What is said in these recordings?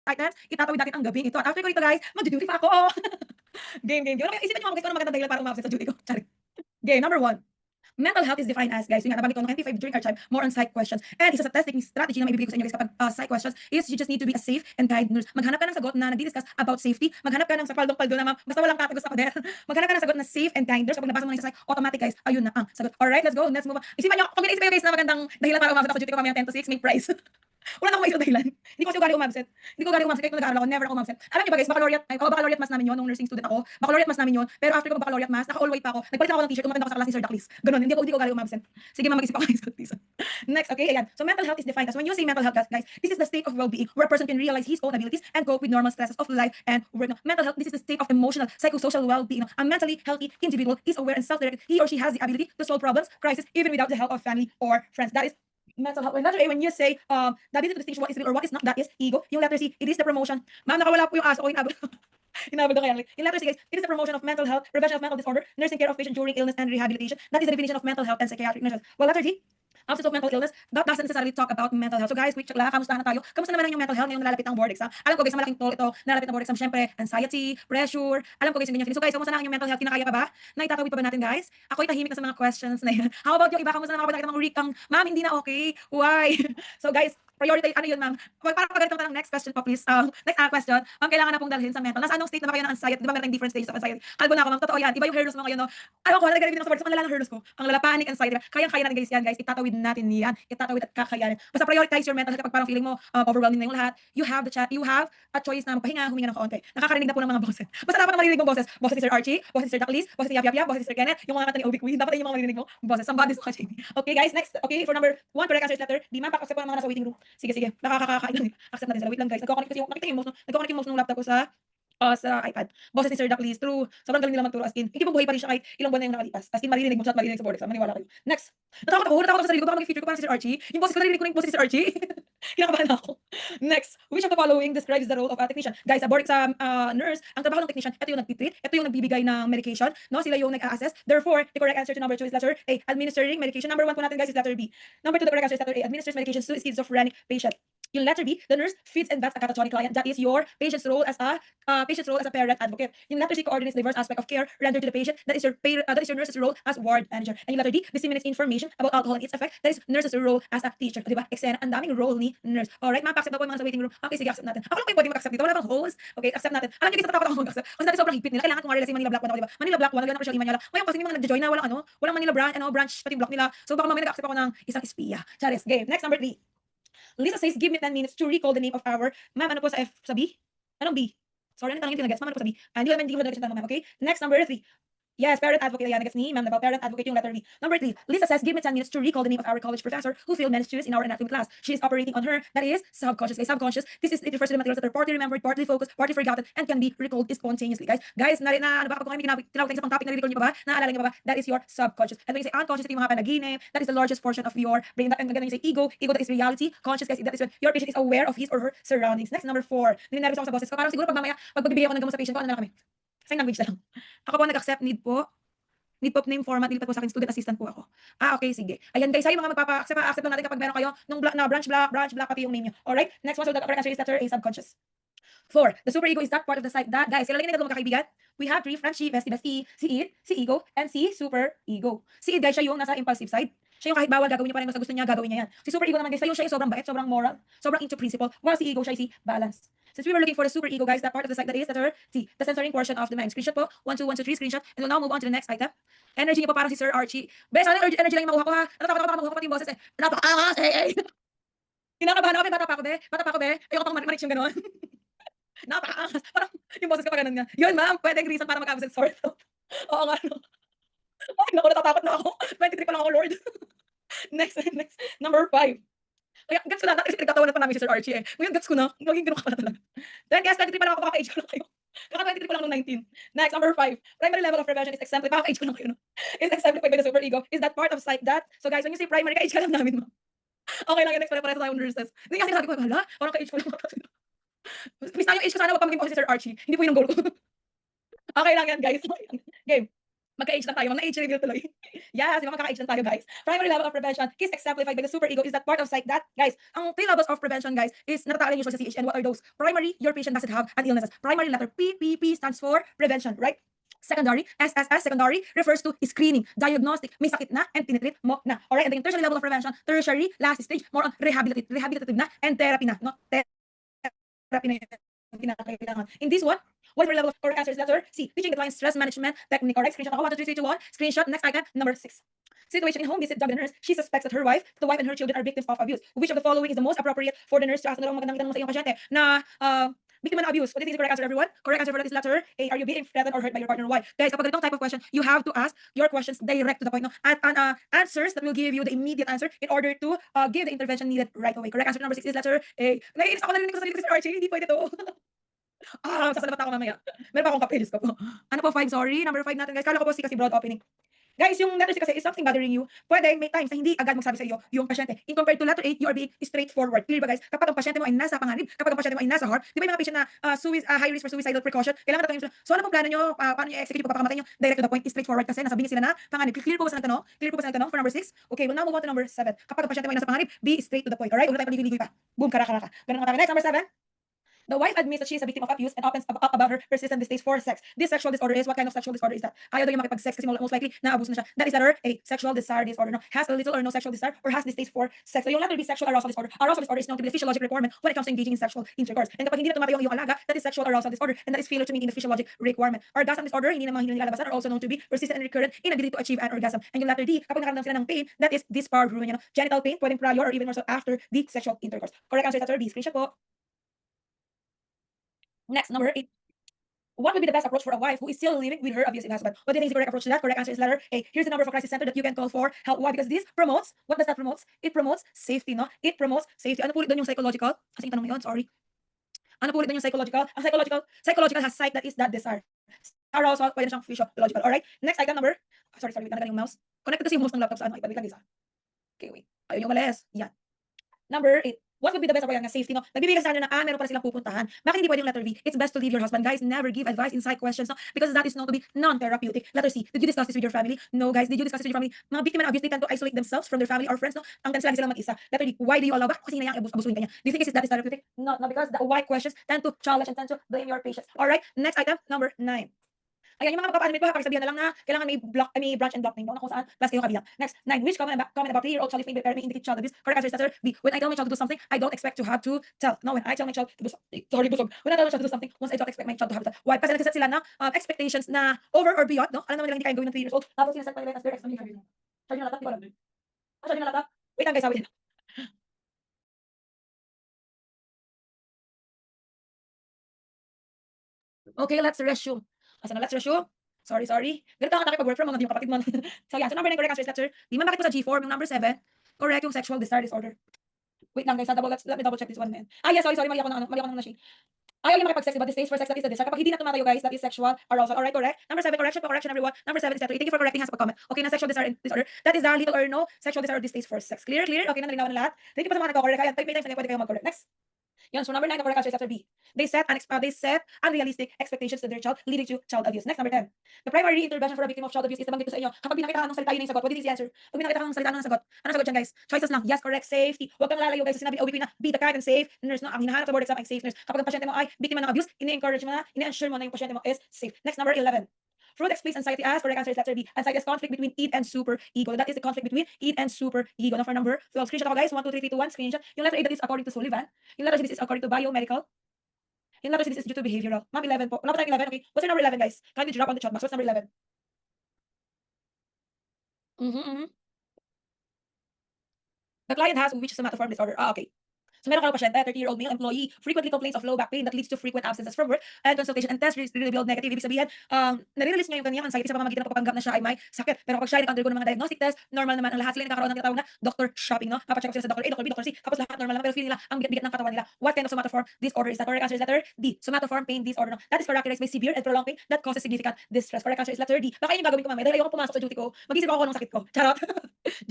items, itatawid natin ang gabing ito. At after ko nito guys, magdu-duty pa ako. Game. Ano kaya isipin niyo mga guys, ano magandang dahilan para umabsent sa duty ko? Charing. Game number 1. Mental health is defined as, guys, yun nga, nabanggit ko noong NP5 during our time, more on psych questions. And isa sa testing strategy na maibibigay ko sa inyo guys kapag psych questions is you just need to be a safe and kind nurse. Maghanap ka ng sagot na nagdi-discuss about safety. Maghanap ka ng sa paldong-paldo na basta walang tatagos ako there. Maghanap ka ng sagot na safe and kind nurse. Kapag nabasa mo na yung sa psych, automatic guys, ayun na ang sagot. Alright, let's go. Let's move on. Isipan nyo, pag may naisip kayo guys na magandang dahilan para umabsent ako sa duty ko mamaya 10 to 6, may prize. Wala na akong maisip na dahilan. Hindi ko kasi ugali umabsent. Hindi ko ugali umabsent kahit nung nag-aaral ako, never ako umabsent. Alam niyo ba guys, baccalaureate mass namin 'yon nung nursing student ako. Baccalaureate mass namin 'yon. Pero after ko mag-baccalaureate mass, naka all white pa ako. Nagpalit lang ako ng t-shirt, umattend ako sa class ni Sir Daklis. Ganoon, hindi ko ugali umabsent. Sige ma'am, mag-isip ako ng isa't isa. Next, okay, ayan. So mental health is defined as when you say mental health, guys, this is the state of well-being where a person can realize his own abilities and cope with normal stresses of life and work. Mental health, this is the state of emotional, psychosocial well-being. A mentally healthy individual is aware and self-directed. He or she has the ability to solve problems, crisis, even without the help of family or friends. That is mental health. Letter A, when you say, the ability to distinguish what is real or what is not, that is ego. Yung letter C, it is the promotion. Ma'am, nakawala po yung aso ko, hinabol. Hinabol na kaya. In letter C, guys, it is the promotion of mental health, prevention of mental disorder, nursing care of patient during illness and rehabilitation. That is the definition of mental health and psychiatric nurses. Well, letter D, absence of mental illness, that doesn't necessarily talk about mental health. So guys, quick check lang, kamusta na tayo? Kamusta naman ang yung mental health ngayong nalalapit ang board exam? Alam ko guys, malaking toll ito, nalalapit ang board exam, syempre, anxiety, pressure, alam ko guys, yung ganyan feeling. So guys, kamusta na ang yung mental health? Kinakaya pa ba? Naitatawid pa ba natin guys? Ako'y tahimik na sa mga questions na yan. How about yung iba, kamusta na nakapag nakita mga ang, ma'am, hindi na okay? Why? So guys, priority, ano yun ma'am? Para pagalitan tayo ng next question po please. Next question, kailangan na pong dalhin sa mental. Nasa anong state na ba kayo ng anxiety? Di ba meron tayong different stages of anxiety? Kalbo na ako ma'am, totoo yan. Iba yung hairloss mo ngayon, no? Ayaw ko, nalagay din ako sa board. So, ang lala ng hairloss ko. Ang lala, panic, anxiety. Kayang-kaya natin guys yan guys. Itatawid natin yan. Itatawid at kakayanin. Basta prioritize your mental health kapag parang feeling mo overwhelming na yung lahat. You have a choice na magpahinga, huminga ng kaunti. Nakakarinig na po ng mga boses. Basta dapat na maririnig mong boses. Boses ni Sir Archie, boses ni Sir Jacqueline, boses ni Yap Yap Yap, boses ni Sir Kenneth, yung mga kanta ni Obi Queen. Dapat yun yung mga maririnig mo. Boses. Somebody's watching. Okay guys, next. Okay, for number 1, correct answer is letter D. Ma'am, pack-accept po ng mga nasa waiting room. Sige. Nakakakain lang. Accept natin sila. Wait lang guys. Nagko-connect kasi yung nakita yung mouse no. Nagko-connect yung mouse ng laptop ko sa iPad. Boses ni Sir Jacqueline, true. Sobrang galing nila magturo as in. Hindi mo buhay pa rin siya kahit ilang buwan na yung nakalipas. As in maririnig mo siya at maririnig sa board exam. Maniwala kayo. Next. Natakot ako sa sarili ko. Baka maging feature ko parang si Sir Archie. Yung boses ko naririnig ko na yung boses ni Sir Archie. Kinakabahan ako. Next, which of the following describes the role of a technician? Guys, sa board exam nurse, ang trabaho ng technician, ito yung nagtitreat, ito yung nagbibigay ng medication, no? Sila yung nag-a-assess. Therefore, the correct answer to number 2 is letter A, administering medication. Number 1 po natin guys is letter B. Number 2, the correct answer is letter A, administers medications to schizophrenic patient. Yung letter B, the nurse feeds and bats a catatonic client. That is your patient's role as a parent advocate. Yung letter C coordinates diverse aspect of care rendered to the patient. That is your nurse's role as ward manager. And yung letter D disseminates information about alcohol and its effect. That is nurse's role as a teacher. Diba? Eksena, ang daming role ni nurse. Alright, ma'am, accept na po yung mga sa waiting room. Okay, sige, accept natin. Ako lang po yung pwede mag-accept dito. Wala bang host? Okay, accept natin. Alam niyo, guys, natatakot ako mag-accept. Kasi dati sobrang higpit nila. Kailangan kong ma-realize yung Manila Black 1 ako, diba? Manila Black 1, nagyan ng email nila. Ngayon kasi may mga nag-join na walang Manila branch, pati block nila. So baka mamaya nag-accept ako ng isang espiya. Charis, game. Next, number 3. Lisa says, give me 10 minutes to recall the name of our, ma'am, ano po sa B? Anong B? Sorry, ano tanongin ko na gets? Ma'am, ano po sa B? Hindi ko na gets yung tanong, ma'am, okay? Next, number 3. Yes, parent advocate. Yan, gets ni ma'am, about parent advocate yung letter B. Number 3, Lisa says, give me 10 minutes to recall the name of our college professor who failed many students in our anatomy class. She is operating on her, that is, subconscious. Guys, subconscious, it refers to the materials that are partly remembered, partly focused, partly forgotten, and can be recalled spontaneously. Guys, ano ba, kapag kung may tinawag tayo sa pang topic, na-recall niyo pa ba? Naaalala niyo pa ba? That is your subconscious. And when you say unconscious, ito yung mga panaginip, that is the largest portion of your brain. And again, when you say ego, that is reality. Conscious, guys, that is when your patient is aware of his or her surroundings. Next, number 4, ninenervous ako sa boses ko. Parang siguro pag mamaya, pag pagbibigay ako ng gamot sa patient ko, ano na lang kami? Sign language na lang. Ako po nag-accept, need po name format, nilipat po sa akin, student assistant po ako. Okay, sige. Ayan guys, yung mga accept lang natin kapag meron kayo nung branch black, pati yung name nyo. Alright? Next one, so the correct answer is letter A, subconscious. 4. The super ego is that part of the psyche that, guys, sila lang yung tatlong magkakaibigan. We have 3, friendship, bestie, si id, si ego, and si super ego. Si id, guys, siya yung nasa impulsive side. Siya yung kahit bawal gagawin niya pa rin basta gusto niya, gagawin niya yan. Si super ego naman guys, siya yung sobrang bait, sobrang moral, sobrang into principle. While si ego, siya si balance. Since we were looking for the super ego, guys, that part of the psyche that is letter T, the censoring portion of the mind. Screenshot po, 1, 2, 1, 2, 3, screenshot. And we'll now move on to the next item. Energy niya po parang si Sir Archie. Bes, ano yung energy lang yung makuha ko ha? Natatakot ako makuha ko pati yung boses eh. Napakaangas eh. Kinakabahan ako, bata pa ako be. Ayoko pang ma-reach yung gano'n. Napakaangas. Parang yung boses ko pa ganun nga. Yun ma'am, pwedeng reason para mag-absent sore throat. Oo nga no. Ay naku, natatakot na ako. 23 pa lang ako, Lord. Next. Number 5. Kaya gets ko na, dati kasi pinagtatawanan pa namin si Sir Archie eh. Ngayon gets ko na, maging gano'n ka pala talaga. Then guys, 23 pa lang ako, kaka-age ko lang kayo. Kaka-23 ko lang nung 19. Next, number 5. Primary level of prevention is exemplified. Kaka-age ko lang kayo, no? Is exemplified by the super ego. Is that part of psych that? So guys, when you say primary, ka-age ka lang namin, ma'am. Okay lang yun, next pare-pareho tayo nurses. Hindi kasi sabi ko, hala, parang ka-age ko lang. Miss na yung age ko, sana wag pa maging boss si Sir Archie. Hindi po yun ang goal ko. Okay lang yan, guys. Okay lang. Game. Magka-age lang tayo, mga age reveal tuloy. Yes, di ba magkaka-age lang tayo, guys. Primary level of prevention is exemplified by the super ego is that part of psych that, guys, ang 3 levels of prevention, guys, is natatala usually sa CHN. What are those? Primary, your patient doesn't have an illnesses. Primary letter P, P, P stands for prevention, right? Secondary, SSS, secondary, refers to screening, diagnostic, may sakit na, and tinitreat mo na. Alright, and then yung tertiary level of prevention, tertiary, last stage, more on rehabilitative na, and therapy na, no? Therapy na yung kinakailangan. In this one, what is the level of correct answer is letter C, teaching the client stress management technique. Alright, screenshot ako, 1, 2, 3, 2, 1, screenshot, next item, number 6. Situation in home visit job the nurse. She suspects that the wife and her children are victims of abuse. Which of the following is the most appropriate for the nurse to ask? Ano magandang tanong sa iyong pasyente na biktima ng abuse? What is the correct answer, everyone? Correct answer for that is letter A. Are you being threatened or hurt by your partner? Why? Guys, kapag ganitong type of question, you have to ask your questions direct to the point, no? At answers that will give you the immediate answer in order to give the intervention needed right away. Correct answer number 6 is letter A. Naiinis ako, narinig ko sa sarili ko si Archie, hindi pwede to. Sasalabat ako mamaya. Meron pa akong kape, Diyos ko po. Ano po, 5, sorry. Number 5 natin, guys. Kala ko po kasi broad opening. Guys, yung letter C kasi is something bothering you. Pwede, may times na hindi agad magsabi sa iyo yung pasyente. In compared to letter 8, you are being straightforward. Clear ba, guys? Kapag ang pasyente mo ay nasa panganib, kapag ang pasyente mo ay nasa heart, di ba yung mga patient na high risk for suicidal precaution, kailangan natin yung so ano po plano nyo, paano nyo i-execute yung pagpapakamatay nyo? Direct to the point, straightforward kasi nasa bingit sila na panganib. Clear po ba sa nagtanong? Clear po ba sa nagtanong for number 6? Okay, we'll now move on to number 7. Kapag ang pasyente mo ay nasa panganib, be straight to the point. Alright? Huwag na tayo paligoy pa. Boom, kara. Ganun nga tayo. Next, number 7. The wife admits that she is a victim of abuse and opens up about her persistent distaste for sex. This sexual disorder is what kind of sexual disorder is that? Ayaw daw yung makipag-sex kasi most likely na-abuse na siya. That is letter A, sexual desire disorder. No, has a little or no sexual desire or has distaste for sex. So yung letter B, sexual arousal disorder. Arousal disorder is known to be the physiologic requirement when it comes to engaging in sexual intercourse. And kapag hindi na tumatayo ang iyong alaga, that is sexual arousal disorder and that is failure to meet in the physiologic requirement. Orgasm disorder, hindi na mga nilalabasan are also known to be persistent and recurrent inability to achieve an orgasm. And yung letter D, kapag nakaramdam sila ng pain, that is dyspareunia. No? Genital pain, pwedeng prior or even more so after the sexual intercourse. Correct answer is letter B. Screenshot po. Next, number 8. What would be the best approach for a wife who is still living with her abusive husband? What do you think is the correct approach to that? Correct answer is letter A. Here's the number for crisis center that you can call for help. Why? Because this promotes, what does that promote? It promotes safety, no? It promotes safety. Ano po ulit doon yung psychological? Kasi yung tanong yun, sorry. Ano po ulit doon yung psychological? Ang psychological has psych that is that desire. Arousal, pwede na siyang physiological. Alright? Next item number, sorry, wait, nanagan yung mouse. Connected kasi yung mouse ng laptop sa ano, ipabalik lang isa. Okay, wait. Ayun yung malis. Yan. Number 8. What would be the best approach ng safety, no? Nagbibigay sa kanila na, meron pala silang pupuntahan. Bakit hindi pwede yung letter B? It's best to leave your husband. Guys, never give advice in psych questions, no? Because that is known to be non-therapeutic. Letter C. Did you discuss this with your family? No, guys. Did you discuss this with your family? Mga biktima ng abuse, they tend to isolate themselves from their family or friends, no? Ang tendency lagi silang mag-isa. Letter D. Why do you allow? Bakit kasi hinayang abusuin ka niya? Do you think that is therapeutic? No, because the why questions tend to challenge and tend to blame your patients. Alright, next item, number 9. Ayan, yung mga magpapa-admit ko, pakisabihan na lang na kailangan may branch and block name, no? Kung saan, plus kayo kabilang. Next, 9. Which comment about 3-year-old child is made by parent may indicate child abuse? Correct answer is letter B. When I tell my child to do something, I don't expect to have to tell. No, when I tell my child to do something, busog. When I tell my child to do something, once I don't expect my child to have to tell. Why? Kasi nagsaset sila na expectations na over or beyond, no? Alam naman nila hindi kayang gawin ng 3 years old. Tapos sinaset pa nila as their expectation. Charge nyo na laptop, di ko alam. Charge nyo na laptop. Wait lang guys, wait. Okay, let's resume. Asa na, let's resume. Sorry. Ganito ang atake pag work from home, hindi yung kapatid mo. So yeah, so number 9 correct answer is letter D. Man, bakit po sa G4? Yung number 7, correct yung sexual desire disorder. Wait lang guys, let me double check this one man. Yes, sorry, mali ako ng machine. Ayaw niya makipag-sex, but distaste for sex, that is the desire. Kapag hindi na tumatayo guys, that is sexual arousal. Alright, correct? Number 7, correction everyone. Number 7 is letter A. Thank you for correcting has pag-comment. Okay, na sexual desire disorder. That is the little or no sexual desire or distaste for sex. Clear? Okay, na nalinawan na lahat. Thank you pa sa mga nagko-correct. Kaya may times na pwede kayo mag-correct. Next. Yan, so number 9, the correct answer is letter B. They set unrealistic expectations to their child, leading to child abuse. Next, number 10. The primary intervention for a victim of child abuse is nabanggit ko sa inyo. Kapag binakita ka ng salita, yun yung sagot. What is the answer? Pag binakita ka ng salita, ano ang sagot? Ano ang sagot dyan, guys? Choices lang. Yes, correct. Safety. Huwag kang lalayo, guys. Sinabi OBP na be the kind and safe nurse, no? Ang hinahanap sa board exam ay safe nurse. Kapag ang pasyente mo ay biktima ng abuse, ini-encourage mo na, ini-ensure mo na yung pasyente mo is safe. Next, number 11. Freud explains anxiety as, correct answer is letter B. Anxiety is conflict between id and super ego. That is the conflict between id and super ego. Now for number 12, screenshot ako guys. 1, 2, 3, 2, 1, screenshot. Yung letter A, that is according to Sullivan. Yung letter C, this is according to biomedical. Yung letter C, this is due to behavioral. Ma'am, 11 po. Wala pa tayong 11, okay? What's your number 11, guys? Kindly drop on the chat box. What's number 11? The client has which somatoform disorder. Okay. So meron ka ng pasyente, 30-year-old male employee, frequently complains of low back pain that leads to frequent absences from work and consultation and test revealed negative. Ibig sabihin, nare-release niya yung kanyang anxiety sa pamamagitan ng pagpapanggap na siya ay may sakit. Pero kapag siya ay nag-undergo ng mga diagnostic test, normal naman ang lahat. Sila nakakaroon ng tinatawag na doctor shopping, no? Papacheck up sila sa Dr. A, Dr. B, Dr. C, tapos lahat normal naman, pero feel nila ang bigat-bigat ng katawan nila. What kind of somatoform disorder is that? Correct answer is letter D. Somatoform pain disorder. No? That is characterized by severe and prolonged pain that causes significant distress. Correct answer is letter D. Baka yun yung gagawin ko mamaya dahil ayoko pumasok sa duty ko. Mag-isip ako ng sakit ko. Charot.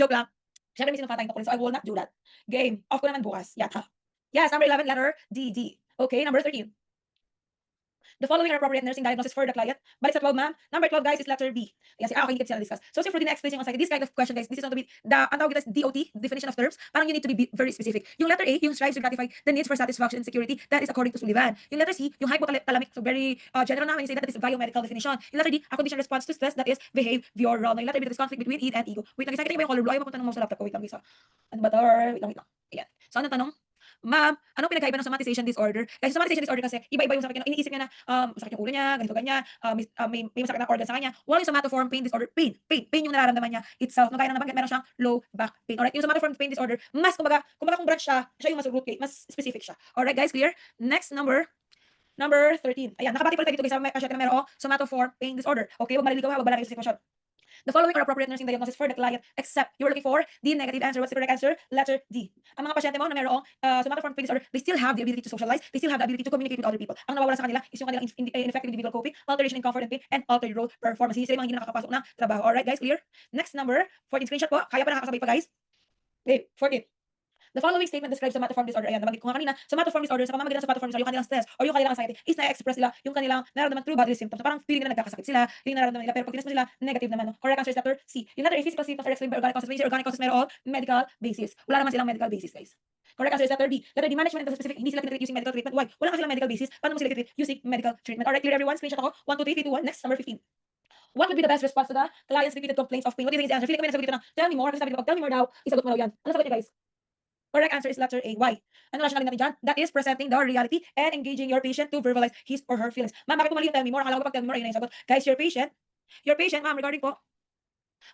Joke lang. Siyempre may sinunfatayin ko so I will not do that. Game. Off ko naman bukas. Yata. Yes, number 11, letter D. Okay, number 13. The following are appropriate nursing diagnosis for the client. Balik sa 12, ma'am. Number 12, guys, is letter B. Ayan, okay, hindi kasi na-discuss. So, for the expressing anxiety, this kind of question, guys, this is not to be, ang tawag dito is DOT, definition of terms. Parang you need to be very specific. Yung letter A, yung strives to gratify the needs for satisfaction and security, that is according to Sullivan. Yung letter C, yung hypothalamic, so very general na, when you say that is biomedical definition. Yung letter D, a condition response to stress, that is behavioral. Yung letter B, that is conflict between id and ego. Wait lang, isa kita yung color blue, ayaw mapunta ng mouse sa laptop ko. Wait lang, isa. Ano ba to? Wait lang. Ayan. So, ano tanong? Ma'am, anong pinagkaiba ng somatization disorder? Kasi somatization disorder kasi iba-iba yung sakit niya. Iniisip niya na masakit yung ulo niya, ganito ganyan, may masakit na organ sa kanya. While yung somatoform pain disorder, pain yung nararamdaman niya itself. No, kaya na nabanggit, meron siyang low back pain. Alright, yung somatoform pain disorder, mas kumbaga kung branch siya yung mas root case, mas specific siya. Alright guys, clear? Next number 13. Ayan, nakabati pala tayo dito guys sa pasyente na meron somatoform pain disorder. Okay, wag maliligaw ha, wag malaki sa sitwasyon. The following are appropriate nursing diagnosis for the client, except you're looking for the negative answer. What's the correct answer? Letter D. Ang mga pasyente mo na mayroong somatoform pain disorder, they still have the ability to socialize, they still have the ability to communicate with other people. Ang nawawala sa kanila is yung kanilang ineffective individual coping, alteration in comfort and pain, and altered role performance. Sila yung mga hindi nakakapasok ng trabaho. Alright guys, clear? Next number, 14 screenshot po. Kaya pa nakakasabay pa guys? Okay, 14. The following statement describes somatoform disorder. Ayan, nabanggit ko nga kanina, somatoform disorder, sa pamamagitan ng somatoform disorder, yung kanilang stress or yung kanilang anxiety is na-express nila yung kanilang nararamdaman through bodily symptoms. So, parang feeling nila nagkakasakit sila, yung nararamdaman nila, pero pag tinas mo sila, negative naman. No? Correct answer is letter C. Yung letter A, physical symptoms are explained by organic causes. When you say organic causes, meron medical basis. Wala naman silang medical basis, guys. Correct answer is letter B. Letter D, management of specific, hindi sila tinatreat using medical treatment. Why? Wala kasi silang medical basis. Paano mo sila tinatreat using medical treatment? Alright, clear everyone? Screenshot ako. 1, 2, 3, 2, 1. Next, number 15. What would be the best response to the client's repeated complaints of pain? What do you think is the answer? Feeling ko may nasagot dito na, tell me more. Kasi sabi ko, tell me more daw. Isagot mo daw yan. Ano sagot niya, guys? Correct answer is letter A. Why? Ano rationale natin dyan? That is presenting the reality and engaging your patient to verbalize his or her feelings. Ma'am, bakit mali yung tell me more? Akala ko pag tell me more, ayun na yung sagot. Guys, your patient, ma'am, regarding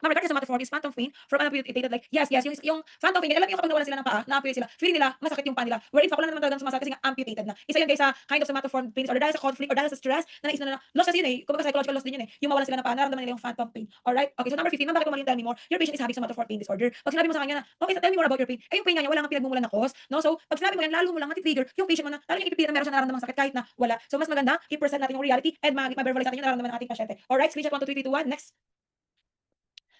sa somatoform is phantom pain from unamputated leg. Yes, yung phantom pain, alam niyo kapag nawalan sila ng paa, na-amputate sila, feeling nila masakit yung paa nila. Wherein fact, wala naman talagang sumasakit kasi nga amputated na. Isa yun guys sa kind of somatoform pain or dahil sa conflict or dahil sa stress, na naisip na loss kasi yun eh. Kumbaga psychological loss din yun eh. Yung mawalan sila ng paa, nararamdaman nila yung phantom pain. Alright? Okay, so number 15, ma'am, bakit mali yung tell me more? Your patient is having somatoform pain disorder. Pag sinabi mo sa kanya na, okay, so tell me more about your pain. Eh yung pain niya wala nang pinagmumulan na cause, no? So, pag sinabi mo yan, lalo mo lang mati-trigger yung patient mo na lalo niya ipipilit na meron siya nararamdaman sakit kahit na wala. So, mas maganda, i-present natin yung reality and ma-verbalize natin yung nararamdaman ng ating pasyente. Alright, screenshot 1, 2, 3, 2, 1, next.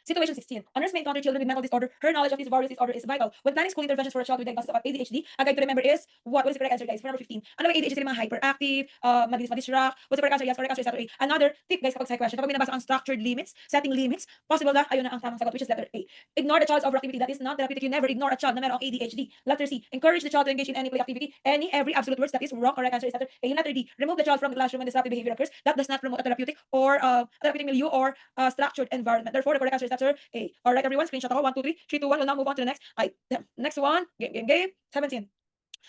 Situation 16. A nurse may encounter children with mental disorder. Her knowledge of this various disorder is vital. When planning school interventions for a child with diagnosis of ADHD, a guide to remember is what? What is the correct answer, guys? For number 15. Ano ba ADHD? Sila mga hyperactive, mabilis ma-distract. What's the correct answer? Yes, correct answer is letter A. Another tip, guys, kapag sa question, kapag may nabasa ang structured limits, setting limits, possible na ayun na ang tamang sagot, which is letter A. Ignore the child's overactivity. That is not therapeutic. You never ignore a child na merong ADHD. Letter C. Encourage the child to engage in any play activity. Every absolute words, that is wrong. Correct answer is letter A. Letter D. Remove the child from the classroom when disruptive behavior occurs. That does not promote a therapeutic or milieu or structured environment. Therefore, the correct answer is letter A. Alright, everyone, screenshot ako. 1, 2, 3, 3, 2, 1. We'll now move on to the next. Next one. Game. 17.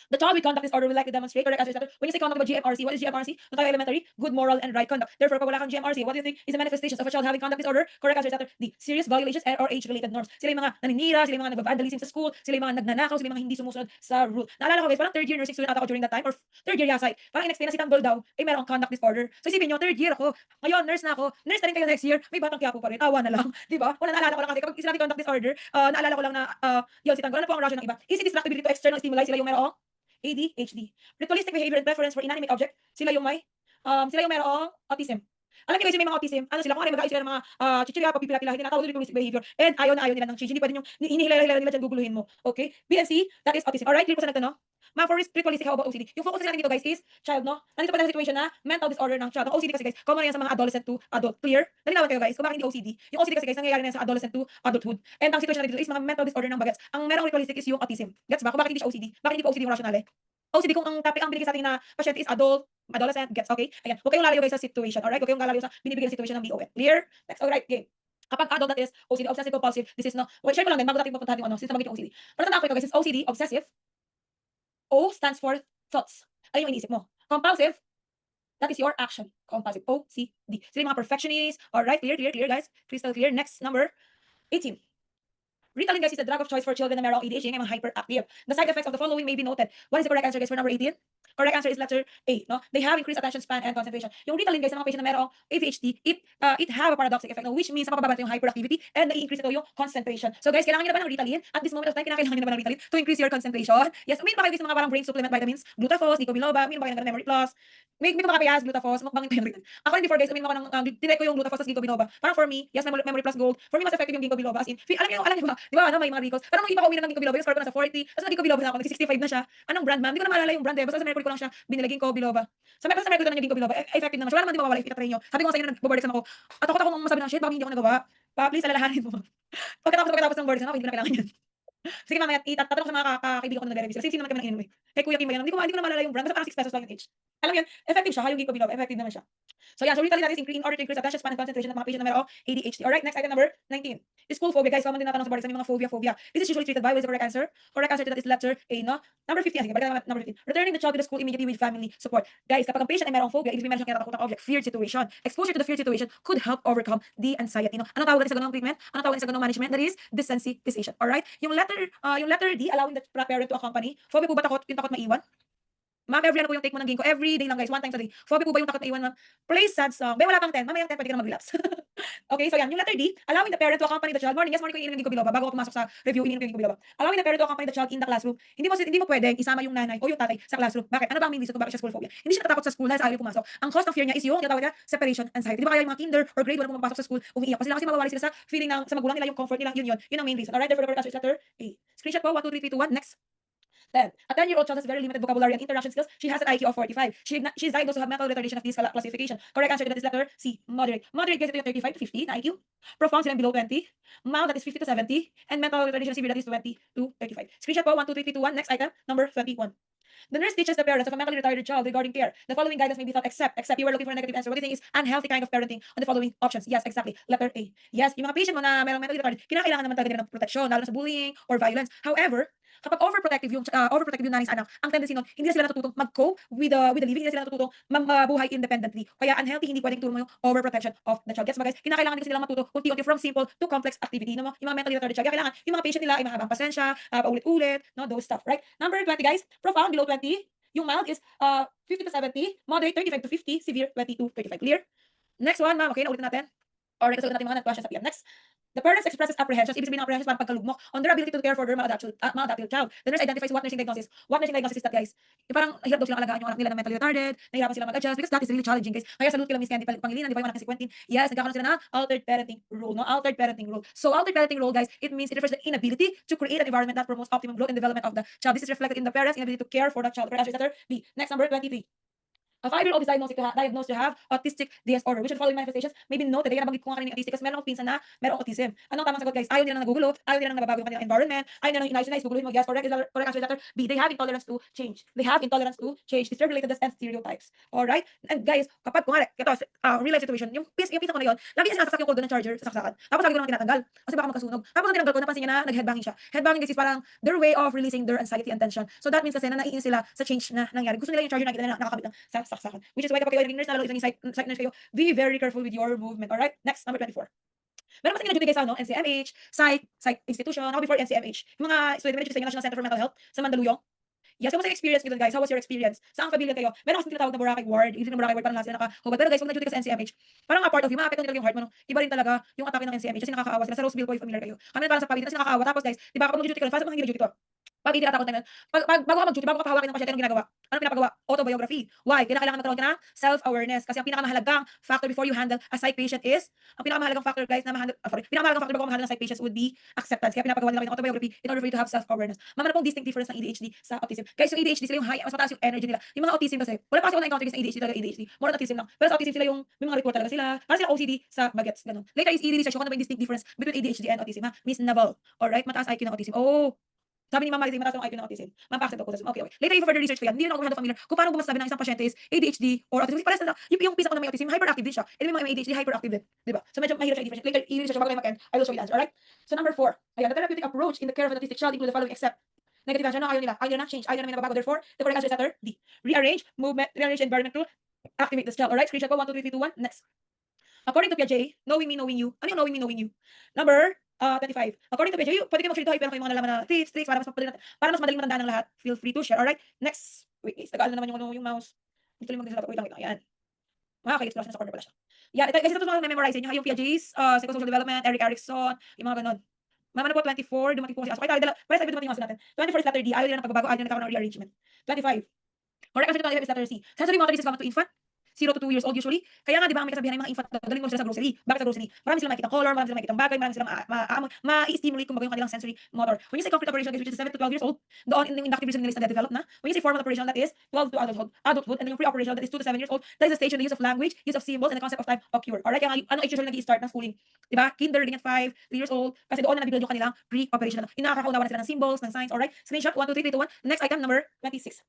The child with conduct disorder will likely demonstrate correct answer is letter. When you say conduct about GMRC, what is GMRC? No tayo elementary, good moral and right conduct. Therefore, pag wala kang GMRC, what do you think is the manifestations of a child having conduct disorder? Correct answer is letter D. Serious violations and or age-related norms. Sila yung mga naninira, sila yung mga nag-vandalism sa school, sila yung mga nagnanakaw, sila yung mga hindi sumusunod sa rule. Naalala ko guys, parang third year nursing student ata ako during that time or third year yasay. Parang in-explain na si Tanggol daw, merong conduct disorder. So isipin nyo, third year ako. Ngayon, nurse na ako. Nurse na rin kayo next year. May batang Quiapo pa rin. Awa na lang. Di ba? Wala, naalala ko lang kasi kapag sinabi conduct disorder, naalala ko lang na yun si Tanggol. Ano po ang rationale ng iba? Easy distractibility to external stimuli. Sila yung merong ADHD. Ritualistic behavior and preference for inanimate object. Sila yung merong autism. Alam niyo guys, yung may mga autism, ano sila, kung ano mag-aayos sila ng mga chichirya, papipila-pila, hindi natawag ritualistic behavior. And ayaw nila ng change. Hindi pwede yung hinihila-hila nila dyan, guguluhin mo. Okay? BNC, that is autism. Alright, clear po sa nagtanong? Ma'am, for ritualistic, how about OCD? Yung focus natin dito guys is child, no? Nandito pa tayo sa situation na mental disorder ng child. Ang OCD kasi guys, common yan sa mga adolescent to adult. Clear? Nalinawan kayo guys, kung bakit hindi OCD? Yung OCD kasi guys, nangyayari na yan sa adolescent to adulthood. And ang situation natin dito is mga mental disorder ng bagets. Ang merong ritualistic is yung autism. Gets ba? Kung bakit hindi siya OCD? Bakit hindi po OCD yung rationale? OCD kung ang topic ang binigay sa atin na pasyente is adolescent, gets, okay? Ayan, huwag kayong lalayo guys sa situation, alright? Huwag kayong lalayo sa binibigyan situation ng BON. Clear? Next, alright, game. Kapag adult that is OCD, obsessive compulsive, this is no, wait, share ko lang din, bago natin pupuntahan yung since nabagit yung OCD. Pero tandaan ko ito guys, is OCD, obsessive, O stands for thoughts. Ayun yung iniisip mo. Compulsive, that is your action. Compulsive, OCD. Sila yung mga perfectionists, alright? Clear, guys? Crystal clear. Next, number 18. Ritalin guys is the drug of choice for children na merong ADHD and hyperactive. The side effects of the following may be noted. What is the correct answer guys for number 18? Correct answer is letter A, no? They have increased attention span and concentration. Yung Ritalin guys sa mga patient na merong ADHD, it have a paradoxic effect, no? Which means mapapababa yung hyperactivity and nai-increase ito yung concentration. So guys, kailangan nyo na ba ng Ritalin? At this moment of time, kailangan nyo na ba ng Ritalin to increase your concentration? Yes, uminom ba kayo guys ng mga parang brain supplement vitamins, glutafos, nico biloba, uminom ba kayo ng memory plus, may kumakapiyas, Glutafos, mukbangin ko yan rin. Ako rin before guys, uminom ako ng, tinry ko yung Glutafos tas Ginkgo biloba. Parang for me, yes, memory plus gold. For me, mas effective yung Ginkgo biloba. As in, alam niyo ba, di ba, ano, may mga recalls. Parang nung iba ko uminom ng Ginkgo biloba, yung score ko nasa 40, tapos nag Ginkgo biloba na ako, nag-65 na siya. Anong brand, ma'am? Hindi ko na maalala yung brand eh. Basta sa Mercury ko lang siya binili, Ginkgo biloba. Sa Mercury ko lang yung Ginkgo biloba, effective naman siya. Wala naman di mawawala if itatry nyo. Sabi ko nga sa inyo, nag-board exam ako. At takot ako nung masabi na, shit, bakit hindi ako nagawa? Please, alalahanin mo. Pagkatapos ng board exam ako, hindi ko na kailangan yan. Sige mamaya, tatanong ko sa mga kaibigan ko na nagre-review sila. Sino naman kami nang inom eh. Kay Kuya Kim ba yan? Hindi ko na maalala yung brand. Basta parang 6 pesos lang yung each. Alam mo yan, effective siya. Yung Ginkgo biloba, effective naman siya. So yeah, so retally that is in order to increase attention span and concentration ng mga patient na meron ADHD. Alright, next item number 19. School phobia. Guys, common din natanong sa board exam yung mga phobia. This is usually treated by, what is the correct answer? Correct answer to that is letter A, no? Number 15. Sige, balik naman number 15. Returning the child to the school immediately with family support. Guys, kapag ang patient ay merong phobia, ibig sabihin meron siyang kinatakutang object, feared situation. Exposure to the feared situation could help overcome the anxiety, no? Anong tawag natin sa ganung treatment? Anong tawag natin sa ganung management? That is desensitization. Alright? Yung letter D, allowing the parent to accompany. Phobia po ba takot? Yung takot maiwan? Ma'am, every ano po yung take mo ng Ginkgo? Every day lang guys, 1 time a day. Phobia po ba yung takot na iwan, ma'am? Play sad song. Bay, wala pang 10. Mamaya yung 10, pwede ka na mag-relapse. Okay, so yan. Yung letter D, allowing the parent to accompany the child. Morning, yes, morning ko ininom ng Ginkgo biloba. Bago ako pumasok sa review, ininom ko yung Ginkgo biloba. Allowing the parent to accompany the child in the classroom. Hindi mo pwedeng isama yung nanay o yung tatay sa classroom. Bakit? Ano ba ang main reason kung bakit siya school phobia? Hindi siya natatakot sa school dahil sa ayaw pumasok. Ang cause ng fear niya is yung tinatawag na separation anxiety. Di ba kaya yung mga kinder or grade 1 na pumapasok sa school, umiiyak kasi mawawala sila sa feeling ng sa magulang nila, yung comfort nila, yun ang main reason. Alright, therefore the correct answer is letter A. Screenshot po, 1, 2, 3, 2, 1, next. 10. A 10-year-old child has very limited vocabulary and interaction skills. She has an IQ of 45. She is diagnosed to have mental retardation of this classification. Correct answer to that is letter C. Moderate. Moderate guys, ito yung 35 to 50 na IQ. Profound sila below 20. Mild, that is 50 to 70. And mental retardation severe, that is 20 to 35. Screenshot po, 1, 2, 3, 2, 1. Next item, number 21. The nurse teaches the parents of a mentally retarded child regarding care. The following guidance may be thought except you are looking for a negative answer. What do you think is unhealthy kind of parenting on the following options? Yes, exactly. Letter A. Yes, yung mga patient mo na merong mentally retarded, kinakailangan naman talaga nila ng proteksyon, lalo na sa bullying or violence. However, kapag overprotective yung nanay sa anak, ang tendency nun, hindi na sila natututong mag-cope with the living, hindi na sila natututong mabuhay independently. Kaya unhealthy, hindi pwedeng turo mo yung overprotection of the child. Gets mo guys? Kinakailangan din kasi nilang matuto unti-unti from simple to complex activity. No? Yung mga mentally retarded child, kaya kailangan yung mga patient nila ay mahabang pasensya, paulit-ulit, no? Those stuff, right? Number 20 guys, profound below 20. Yung mild is 50 to 70, moderate 35 to 50, severe 20 to 35. Clear? Next one, ma'am. Okay, naulitin natin. Alright, kasagot natin mga questions sa PM. Next. The parents expresses apprehensions. Ibig sabihin ng apprehensions parang pagkalugmok on their ability to care for their maladaptive child. The nurse identifies what nursing diagnosis. What nursing diagnosis is that, guys? Yung parang hirap daw silang alagaan yung anak nila na mentally retarded, nahihirapan silang mag-adjust because that is really challenging, guys. Kaya salute kila Miss Candy Pangilinan, di ba yung anak ni si Quentin? Yes, nagkakaroon sila ng altered parenting role, no? Altered parenting role. So, altered parenting role, guys, it means it refers to the inability to create an environment that promotes optimum growth and development of the child. This is reflected in the parents' inability to care for the child. Correct answer is letter B. Next, number 23. A 5-year-old is diagnosed to have autistic disorder. Which of the following manifestations may be noted? Kaya nabanggit ko nga kanina yung autistic kasi meron akong pinsan na merong autism. Anong tamang sagot, guys? Ayaw nila nang nagugulo, ayaw nila nang nababago yung kanilang environment, ayaw nila nang inayos, guguluhin mo. Yes, correct answer is letter B. They have intolerance to change. Dysregulated and stereotypes. Alright? And guys, kapag kunwari, ito, real life situation, yung pinsan ko na yun, lagi niya sinasasak yung cordon ng charger sa saksakan. Tapos lagi ko naman tinatanggal kasi baka magkasunog. Tapos nung tinanggal ko, napansin niya na nag-headbanging siya. Headbanging guys is parang their way of releasing their anxiety and tension. So that means kasi na naiinis sila sa change na nangyari. Gusto nila yung charger na nakita nila nakakabit ng sa saksakan. Which is why kapag kayo naging nurse, lalo isang psych nurse kayo, be very careful with your movement. Alright? Next, number 24. Meron kasi na-duty guys sa NCMH, psych institution, ako before NCMH. Yung mga student managers sa National Center for Mental Health sa Mandaluyong. Yes, kamusta yung experience nyo dun, guys? How was your experience? Saan pamilya kayo? Meron kasi tinatawag na Boracay Ward. Yung Boracay Ward, parang lahat sila nakahubad. Pero guys, kung nag-duty ka sa NCMH, parang a part of you, maapekto nila yung heart mo. No? Iba rin talaga yung atake ng NCMH kasi nakakaawa sila. Sa Roseville po, yung familiar kayo. Kami parang sa Pavitan kasi nakakaawa. Tapos guys, di ba kapag nag-duty ka rin, fast mga hindi nag-duty to. Pag hindi natakot na yun, bago ka mag-duty, bago ka pahawakin ng pasyente, anong ginagawa? Anong pinapagawa? Autobiography. Why? Kailangan magkaroon ka ng self-awareness. Kasi ang pinakamahalagang factor before you handle a psych patient is, ang pinakamahalagang factor guys na pinakamahalagang factor bago ka mahandle ng psych patients would be acceptance. Kaya pinapagawa nila ng autobiography in order for you to have self-awareness. Mama na pong distinct difference ng ADHD sa autism. Guys, yung ADHD sila yung high, mas mataas yung energy nila. Yung mga autism kasi, wala pa kasi ako na-encounter sa ADHD talaga ADHD. More on autism lang. Pero sa autism sila yung, may mga report talaga sila. Para sila OCD sa bagets. Ganun. Later is i-research ko kung ano ba yung distinct difference between ADHD and autism. Ha? Miss Naval. Alright? Mataas IQ ng autism. Oh, sabi ni Mama Lizzie, mataas ang IQ ng autism. Ma'am, accept ako. Okay. Later, if further research ko yan, hindi rin ako masyado familiar kung paano gumasabi ng isang pasyente is ADHD or autism. Kasi parehas na lang, yung pisa ko na may autism, hyperactive din siya. And may mga ADHD, hyperactive din. Diba? So medyo mahirap siya i-differentiate. Later, i-research ko bago tayo mag-end. I will show you the answer. Alright? So number 4. Ayan, the therapeutic approach in the care of an autistic child include the following except negative answer. No, ayaw nila na change. Ayaw nila may nababago. Therefore, the correct answer is letter D. Rearrange environment to activate this child. Alright? Screenshot ko. 1, 2, 3, 2, 1. Next. According to Piaget, knowing me, knowing you. Ano yung knowing me, knowing you? Number 25. According to Piaget, pwede kayo mag-share dito, meron kayong mga nalaman na tips, tricks, para mas madaling matandaan ng lahat. Feel free to share. Alright? Next. Wait, guys. Tagaan na naman yung mouse. Dito lang mag-disalap. Wait lang. Ayan. Makaka-explore na sa corner pala siya. Yan. Guys, ito mga memorize niyo. Yung Piaget's psychosocial development, Eric Erikson, yung mga ganun. Mama na po, 24. Dumating po kasi. Okay, tayo. Para sabi dumating yung natin. 24 is letter D. Ayaw nila ng pagbabago. Ayaw nila nagkakaroon ng rearrangement. 25. Correct answer to 25 is letter C. Sensory motor is common to infant, 0 to 2 years old usually. Kaya nga, di ba, may kasabihan ng mga infant, daling mo sila sa grocery. Bakit sa grocery? Marami silang makikita color, marami silang makikita bagay, marami silang ma-stimulate kumbaga yung kanilang sensory motor. When you say concrete operation, which is 7 to 12 years old, doon in inductive reasoning nila is developed na. When you say formal operation, that is 12 to adulthood, and then yung pre-operation, that is 2 to 7 years old, that is the stage in the use of language, use of symbols, and the concept of time occur. Alright, kaya nga, ano age usually nag-i-start ng schooling? Di ba? Kinder, ganyan 5, 3 years old, kasi doon na nabibuild yung kanilang pre-operation. Nakakaunawa na sila ng symbols, ng signs, alright? Screenshot, 1, 2, 3, 2, 1. The next item, number 26.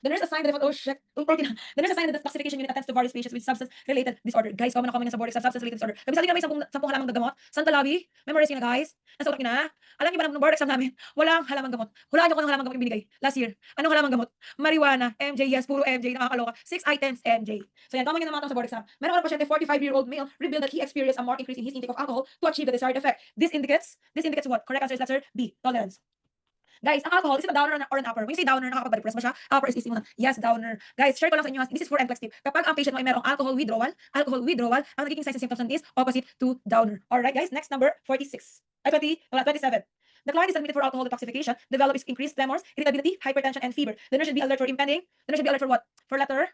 The nurse assigned the the nurse assigned the detoxification unit attends to various patients with substance-related disorder. Guys, common na common sa board exam, substance-related disorder. Kami sa may 10 halamang gagamot. Santa Labi, memorize nyo na guys. Nasa utak nyo na. Alam niyo ba ng board exam namin, walang halamang gamot. Hulaan nyo kung anong halamang gamot yung binigay last year. Anong halamang gamot? Marijuana, MJ, yes, puro MJ, nakakaloka. 6 items, MJ. So yan, common yun naman sa board exam. Meron ka na pasyente, 45-year-old male, revealed that he experienced a marked increase in his intake of alcohol to achieve the desired effect. This indicates what? Correct answer is letter B, tolerance. Guys, ang alcohol, is it a downer or an upper? When you say downer, nakakapag-depress ba siya? Upper is easy muna. Yes, downer. Guys, share ko lang sa inyo. This is for NCLEX tip. Kapag ang patient mo ay merong alcohol withdrawal, ang nagiging signs and symptoms is opposite to downer. Alright, guys, next number 46. 27. The client is admitted for alcohol detoxification, develops increased tremors, irritability, hypertension, and fever. The nurse should be alert for impending. The nurse should be alert for what? For letter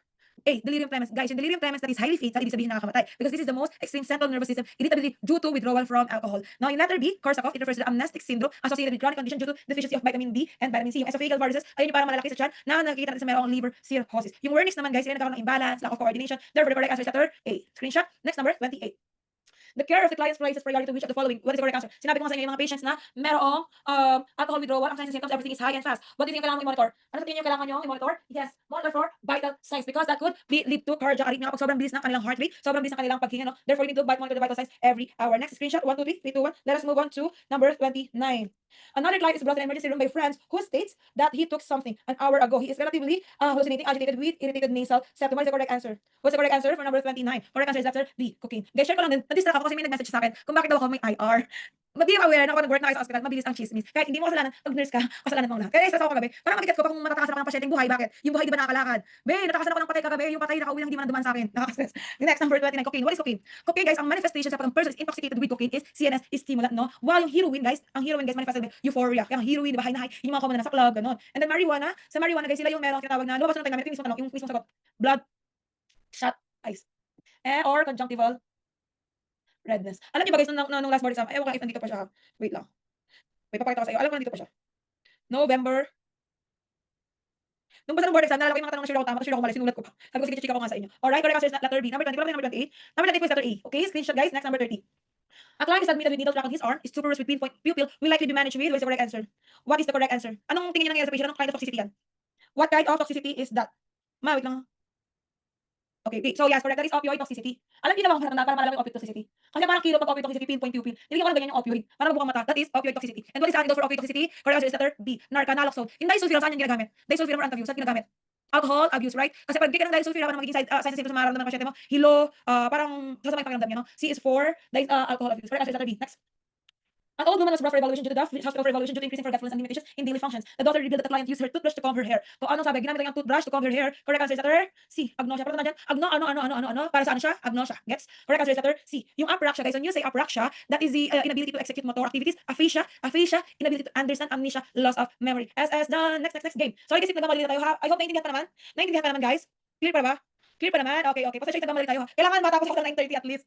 A, delirium tremens. Guys, yung delirium tremens that is highly fatal, ibig sabihin nakakamatay. Because this is the most extreme central nervous system irritability due to withdrawal from alcohol. Now, in letter B, Korsakoff, it refers to the amnestic syndrome associated with chronic condition due to deficiency of vitamin D and vitamin C. Yung esophageal varices, ayun yung parang malalaki sa tiyan na nakikita natin sa merong liver cirrhosis. Yung Wernicke's naman, guys, sila nagkakaroon ng imbalance, lack of coordination. Therefore, the correct answer is letter A. Screenshot. Next number, 28. The care of the client's places priority to which of the following? What is the correct answer? Sinabi ko nga sa inyo yung mga patients na merong alcohol withdrawal, ang signs and symptoms, everything is high and fast. What do you think kailangan mo i-monitor? Ano sa tingin nyo kailangan nyo i-monitor? Yes, monitor for vital signs because that could lead to cardiac arrhythmia kapag sobrang bilis ng kanilang heart rate, sobrang bilis ng kanilang paghinga, no? Therefore, you need to monitor the vital signs every hour. Next screenshot, 1, 2, 3, 3, 2, 1. Let us move on to number 29. Another client is brought to the emergency room by friends who states that he took something an hour ago. He is relatively hallucinating, agitated with irritated nasal septum. What is the correct answer? What's the correct answer for number 29? Correct answer is letter B, cocaine. Guys, share ko lang din. Na-distract ako kasi may nag-message sa akin kung bakit daw ako may IR. Be aware na kapag nag-work na kayo sa hospital, mabilis ang chismis. Kahit hindi mo kasalanan, pag nurse ka, kasalanan mo lahat. Kaya stress ako kagabi. Parang mabigat ko pa kung matatakasan ako ng pasyenteng buhay. Bakit? Yung buhay di ba nakakalakad? Be, natakasan ako ng patay kagabi. Yung patay nakauwi lang hindi man nadumaan sa akin. Nakaka-stress. The next number 29, cocaine. What is cocaine? Cocaine, guys, ang manifestation sa pag ang person is intoxicated with cocaine is CNS stimulant, no? While yung heroin, guys, manifested by euphoria. Kaya ang heroin, di ba, high na high, yung mga common na nasa club, ganun. And then marijuana, sa marijuana, guys, sila yung merong tinatawag na lumabas ng tayo namin, yung mismo sagot. Blood shot eyes. Or conjunctival redness. Alam niyo ba guys, nung last board exam, ewan ko if nandito pa siya. Wait lang. May papakita ko sa iyo. Alam ko nandito pa siya. November. Nung basta ng board exam, nalala ko yung mga tanong na sure ako tama, sure ako mali, sinulat ko pa. Sabi ko, sige, check ako nga sa inyo. Alright, correct answer is letter B. Number 20, number 28. Number 28 is letter A. Okay, screenshot guys. Next, number 30. A client is admitted with needle track on his arm, is tuberous with pinpoint pupil, will likely be managed with. What is the correct answer? What is the correct answer? Anong tingin niyo nangyayari sa patient? Anong kind of toxicity yan? What kind of toxicity is that? Wait lang. Okay, B. So yes, correct. That is opioid toxicity. Alam niyo naman kung para malaman yung opioid toxicity. Kasi parang kilo pag opioid toxicity, pinpoint pupil. Nilagyan ko lang ganyan yung opioid. Para mabukang mata. That is opioid toxicity. And what is the antidote for opioid toxicity? Correct answer is letter B. Narca, naloxone. Yung disulfiram, saan yung ginagamit? Disulfiram or antabuse, saan ginagamit? Alcohol abuse, right? Kasi pag di ka ng disulfiram, ano magiging signs and symptoms na mararamdaman ng pasyente mo? Hilo, parang sasama yung pakiramdam niya, no? C is for alcohol abuse. Correct answer is letter B. Next. An old woman was brought for evaluation due to hospital for evaluation due to increasing forgetfulness and limitations in daily functions. The doctor revealed that the client used her toothbrush to comb her hair. So anong sabi? Ginamit lang yung toothbrush to comb her hair. Correct answer is letter C. Agnosia. Pero tandaan dyan, ano. Para saan siya? Agnosia. Gets? Correct answer is letter C. Yung apraxia, guys, when you say apraxia, that is the inability to execute motor activities. Aphasia, inability to understand, amnesia, loss of memory. As done. Next game. Sorry kasi nagmamadali na tayo ha. I hope naintindihan ka naman. Naintindihan ka naman, guys. Clear pa ba? Clear pa naman? Okay. Pasensya nagmamadali tayo ha. Kailangan matapos ako ng 9:30 at least.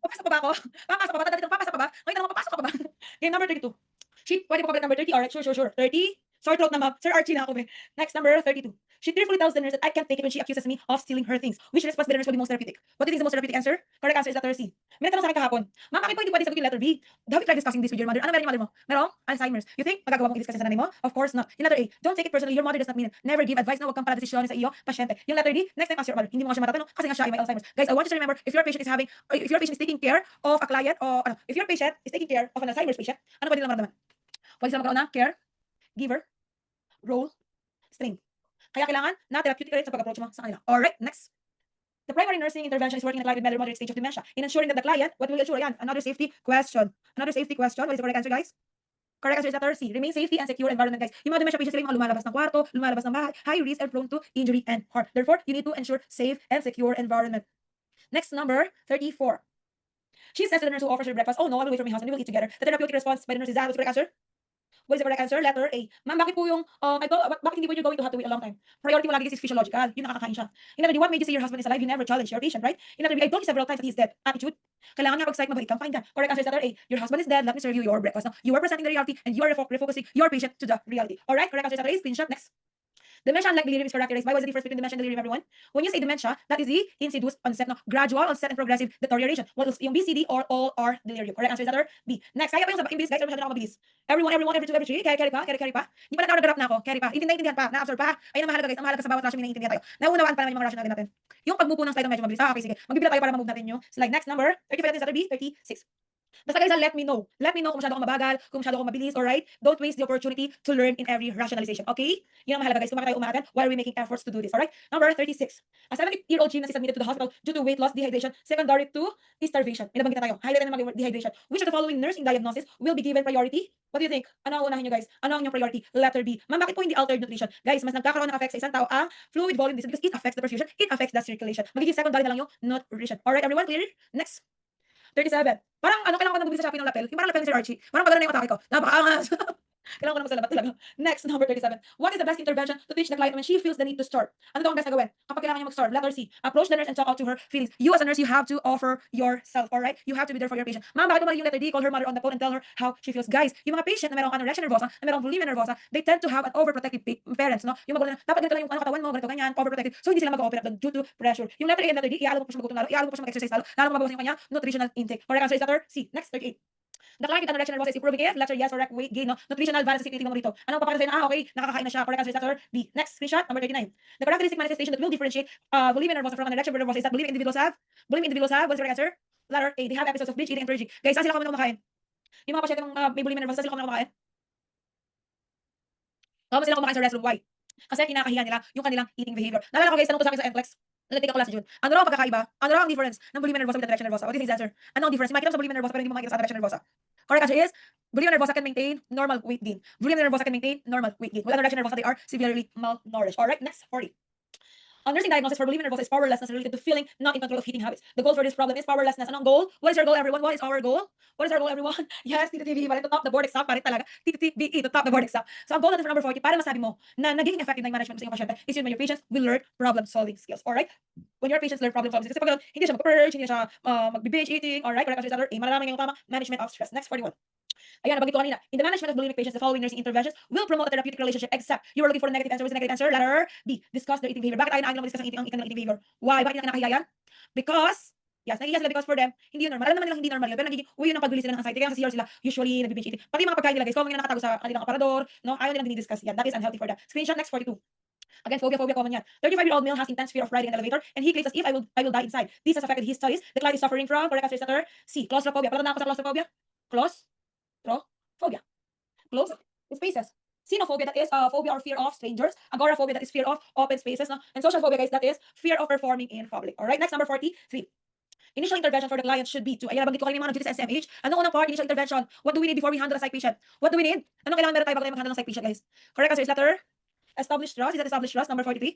Papasok pa ba ako? Papasok pa ba? Papasok pa ba? Ngayon naman, papasok ka pa ba? Game number 32. Sheet, pwede po pa number 30? Alright, sure. 30. Sore throat na ma'am. Sir Archie na ako eh. Next, number 32. She tearfully tells the nurse that I can't take it when she accuses me of stealing her things. Which response by the nurse will be most therapeutic? What do you think is the most therapeutic answer? Correct answer is letter C. May nagtanong sa akin kahapon, ma'am, bakit po hindi pwede sagutin letter B? Have you tried discussing this with your mother? Ano meron yung mother mo? Merong Alzheimer's. You think magagawa mong i-discuss sa nanay mo? Of course not. In letter A, don't take it personally. Your mother does not mean it. Never give advice na huwag kang pala desisyon sa iyo, pasyente. Yung letter D, next time ask your mother. Hindi mo nga siya matatanong kasi nga siya ay may Alzheimer's. Guys, I want you to remember, if your patient is taking care of a client or if your patient is taking care of an Alzheimer's patient, ano pwede lang maramdaman? Pwede sila magkaroon ng care, giver, role, strain. Kaya kailangan na therapeutic rate sa pag-approach mo sa kanila. Alright, next. The primary nursing intervention is working in a client with moderate stage of dementia in ensuring that the client, what will ensure? Yan, another safety question. What is the correct answer, guys? Correct answer is letter C. Remain safety and secure environment, guys. Yung mga dementia patients, sila yung mga lumalabas ng kwarto, lumalabas ng bahay, high risk and prone to injury and harm. Therefore, you need to ensure safe and secure environment. Next, number 34. She says to the nurse who offers her breakfast, oh no, I will wait for my husband, we will eat together. The therapeutic response by the nurse is that. What's the correct answer? What is the correct answer? Letter A. Ma'am, bakit po yung, bakit hindi po you're going to have to wait a long time? Priority mo lagi is physiological. Yung nakakakain siya. In letter D, what made you say your husband is alive? You never challenge your patient, right? In letter B, I told you several times that he's dead. Attitude. Kailangan niya pag-psych, mabalik kang fine ka. Correct answer is letter A. Your husband is dead. Let me serve you your breakfast. Now, you are presenting the reality and you are refocusing your patient to the reality. Alright, correct answer is letter A. Screenshot. Next. Dementia, unlike delirium, is characterized by, what's the difference between dementia and delirium, everyone? When you say dementia, that is the insidious onset, no? Gradual onset and progressive deterioration. What else? Yung BCD or all are delirium. Correct answer is letter B. Next, kaya pa yung sa English, guys, masyado na ako mabilis. Everyone, every two, every three, carry pa. Hindi pa na nag-graph na ako, carry pa. Intindihan pa, na-absorb pa. Ayun ang mahalaga, guys. Ang mahalaga sa bawat ratio, may naiintindihan tayo. Naunawaan pa naman yung mga ratio natin. Yung pagmupo ng slide, medyo mabilis. Okay, sige. Magbibila tayo para ma-move natin yung slide. Next, number 35 natin sa letter B, 36. Basta guys, let me know. Let me know kung masyado akong mabagal, kung masyado akong mabilis, alright? Don't waste the opportunity to learn in every rationalization, okay? Yun ang mahalaga guys, kung bakit tayo umaatan, why are we making efforts to do this, alright? Number 36. A 70-year-old gymnast is admitted to the hospital due to weight loss, dehydration, secondary to starvation. May nabanggit na tayo. Highlight na mga dehydration. Which of the following nursing diagnosis will be given priority? What do you think? Ano ang unahin nyo guys? Ano ang inyong priority? Letter B. Ma'am, bakit po hindi altered nutrition? Guys, mas nagkakaroon ng effect sa isang tao ang fluid volume disease because it affects the perfusion, it affects the circulation. Magiging secondary na lang yung nutrition. Alright everyone, clear? Next. 37. Parang ano, kailangan ko nang bumili sa Shopee ng lapel. Yung parang lapel ni Sir Archie. Parang pagano na yung atake ko. Napakaangas. Kailangan ko na magsalamat talaga. Next, number 37. What is the best intervention to teach the client when she feels the need to starve? Ano daw ang best na gawin? Kapag kailangan niya mag-starve. Letter C. Approach the nurse and talk out to her feelings. You as a nurse, you have to offer yourself, alright? You have to be there for your patient. Ma'am, bakit mali yung letter D? Call her mother on the phone and tell her how she feels. Guys, yung mga patient na merong anorexia nervosa, na merong bulimia nervosa, they tend to have an overprotective parents, no? Yung magulang na, dapat ganito lang yung katawan mo, ganito ganyan, overprotective. So hindi sila mag-open up due to pressure. Yung letter A and letter D, iaalok mo pa siya magutom lalo, iaalok mo pa siya mag-exercise lalo mo mabawasan yung kanya nutritional intake. Correct answer is letter C. Next, 38. The client with anorexia nervosa is improving if, letter yes, correct, weight gain, no? Nutritional balance, tinitingnan mo dito. Anong papakita sa'yo na, okay, nakakain na siya. Correct answer is letter B. Next, screenshot, number 39. The characteristic manifestation that will differentiate bulimia nervosa from anorexia nervosa is that bulimic individuals have, what's the correct answer? Letter A, they have episodes of binge eating and purging. Guys, saan sila kami na kumakain? Yung mga pasyente ng may bulimia nervosa, saan sila kami na kumakain? Kami sila kumakain sa restroom. Why? Kasi kinakahiya nila yung kanilang eating behavior. Naalala ko guys, tanong ko sa akin sa NCLEX. Nag-take ako last June. Ano raw ang pagkakaiba? Ano raw ang difference ng bulimia nervosa with anorexia nervosa? What is his answer? Ano ang difference? Makikita mo sa bulimia nervosa pero hindi mo makikita sa anorexia nervosa. Correct answer is, bulimia nervosa can maintain normal weight gain. Bulimia nervosa can maintain normal weight gain. With anorexia nervosa, they are severely malnourished. Alright, next, 40. A nursing diagnosis for bulimia nervosa is powerlessness related to feeling not in control of eating habits. The goal for this problem is powerlessness. Anong goal? What is your goal, everyone? What is our goal? What is our goal, everyone? Yes, TTTV, to top the board exam, pa rin talaga. TTTVE, to top the board exam. So, ang goal natin for number 40, para masabi mo na nagiging effective na yung management sa iyong pasyente is yun when your patients will learn problem-solving skills. Alright? When your patients learn problem-solving skills, kasi pag hindi siya mag-purge, hindi siya mag-binge eating, alright? Correct answer is letter A. Malalaman ngayong tama, management of stress. Next, 41. Ayan, nabanggit ko kanina. In the management of bulimic patients, the following nursing interventions will promote a therapeutic relationship except you were looking for a negative answer. What's the negative answer? Letter B. Discuss their eating behavior. Bakit tayo na mag-discuss ang eating behavior? Why? Bakit nila kinakahiya yan? Because, yes, nahihiya sila because for them, hindi yun normal. Alam naman nilang hindi normal yun. Pero nagiging, yun ang pagbili sila ng anxiety. Kaya sa CR sila, usually, nag-binge eating. Pati yung mga pagkain nila, guys, common yung nakatago sa kanilang aparador, no? Ayaw nilang dinidiscuss yan. That is unhealthy for them. Screenshot next, 42. Again, phobia common yan. 35-year-old male has intense fear of riding an elevator and he claims as if I will die inside. This has affected his studies. The client is suffering from, correct answer is letter C. Claustrophobia. Pala na ako sa claustrophobia? Claustrophobia. Close spaces. Xenophobia, that is phobia or fear of strangers. Agoraphobia, that is fear of open spaces. No? And social phobia, guys, that is fear of performing in public. Alright, next, number 43. Initial intervention for the client should be to, ayan, nabanggit ko kanina mga nag-duty sa SMH. Anong unang part? Initial intervention. What do we need before we handle a psych patient? What do we need? Anong kailangan meron tayo bago tayo mag-handle ng psych patient, guys? Correct answer is letter established trust. Is that established trust? Number 43.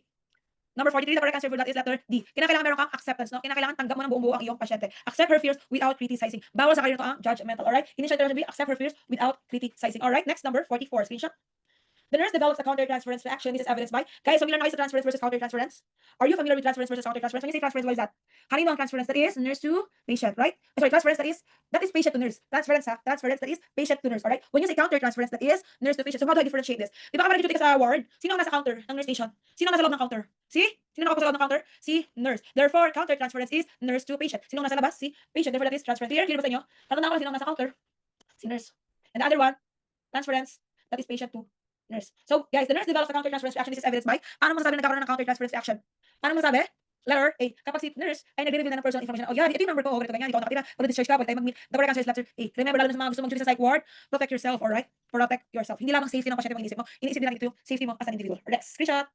Number 43, the correct answer for that is letter D. Kinakailangan meron kang acceptance, no? Kinakailangan tanggap mo ng buong-buo ang iyong pasyente. Accept her fears without criticizing. Bawal sa kayo nito ang judgmental, alright? Initial intervention B, accept her fears without criticizing. Alright, next, number 44, screenshot. The nurse develops a countertransference reaction. This is evidenced by, guys, familiar na kayo sa transference versus countertransference? Are you familiar with transference versus countertransference? When you say transference, what is that? Kanino ang transference? That is nurse to patient, right? Sorry, transference, that is patient to nurse. Transference, transference, that is patient to nurse, alright? When you say countertransference, that is nurse to patient. So how do I differentiate this? Di ba kapag nag-duty ka sa ward, sino ang nasa counter ng nurse station? Sino ang nasa loob ng counter? Si? Sino nakapasok sa loob ng counter? Si nurse. Therefore, countertransference is nurse to patient. Sino ang nasa labas? Si patient. Therefore, that is transference. Clear? Clear ba sa inyo? Tatandaan ko lang sino ang nasa counter? Si nurse. And the other one, transference, that is patient to nurse. So, guys, the nurse develops a countertransference reaction. This is evidenced by, ano masasabi na nagkakaroon ng countertransference reaction? Ano masasabi? Letter A. Kapag si nurse ay nagre-reveal na ng personal information, oh yan, ito yung number ko, ganito ganyan, ikaw nakatira, pag-discharge ka, pwede tayo mag-meet. The correct answer is letter A. Remember, lalo na sa mga gusto mag-duty sa psych ward, protect yourself, alright? Protect yourself. Hindi lamang safety ng pasyente mo iniisip mo, iniisip din natin ito yung safety mo as an individual. Next, screenshot.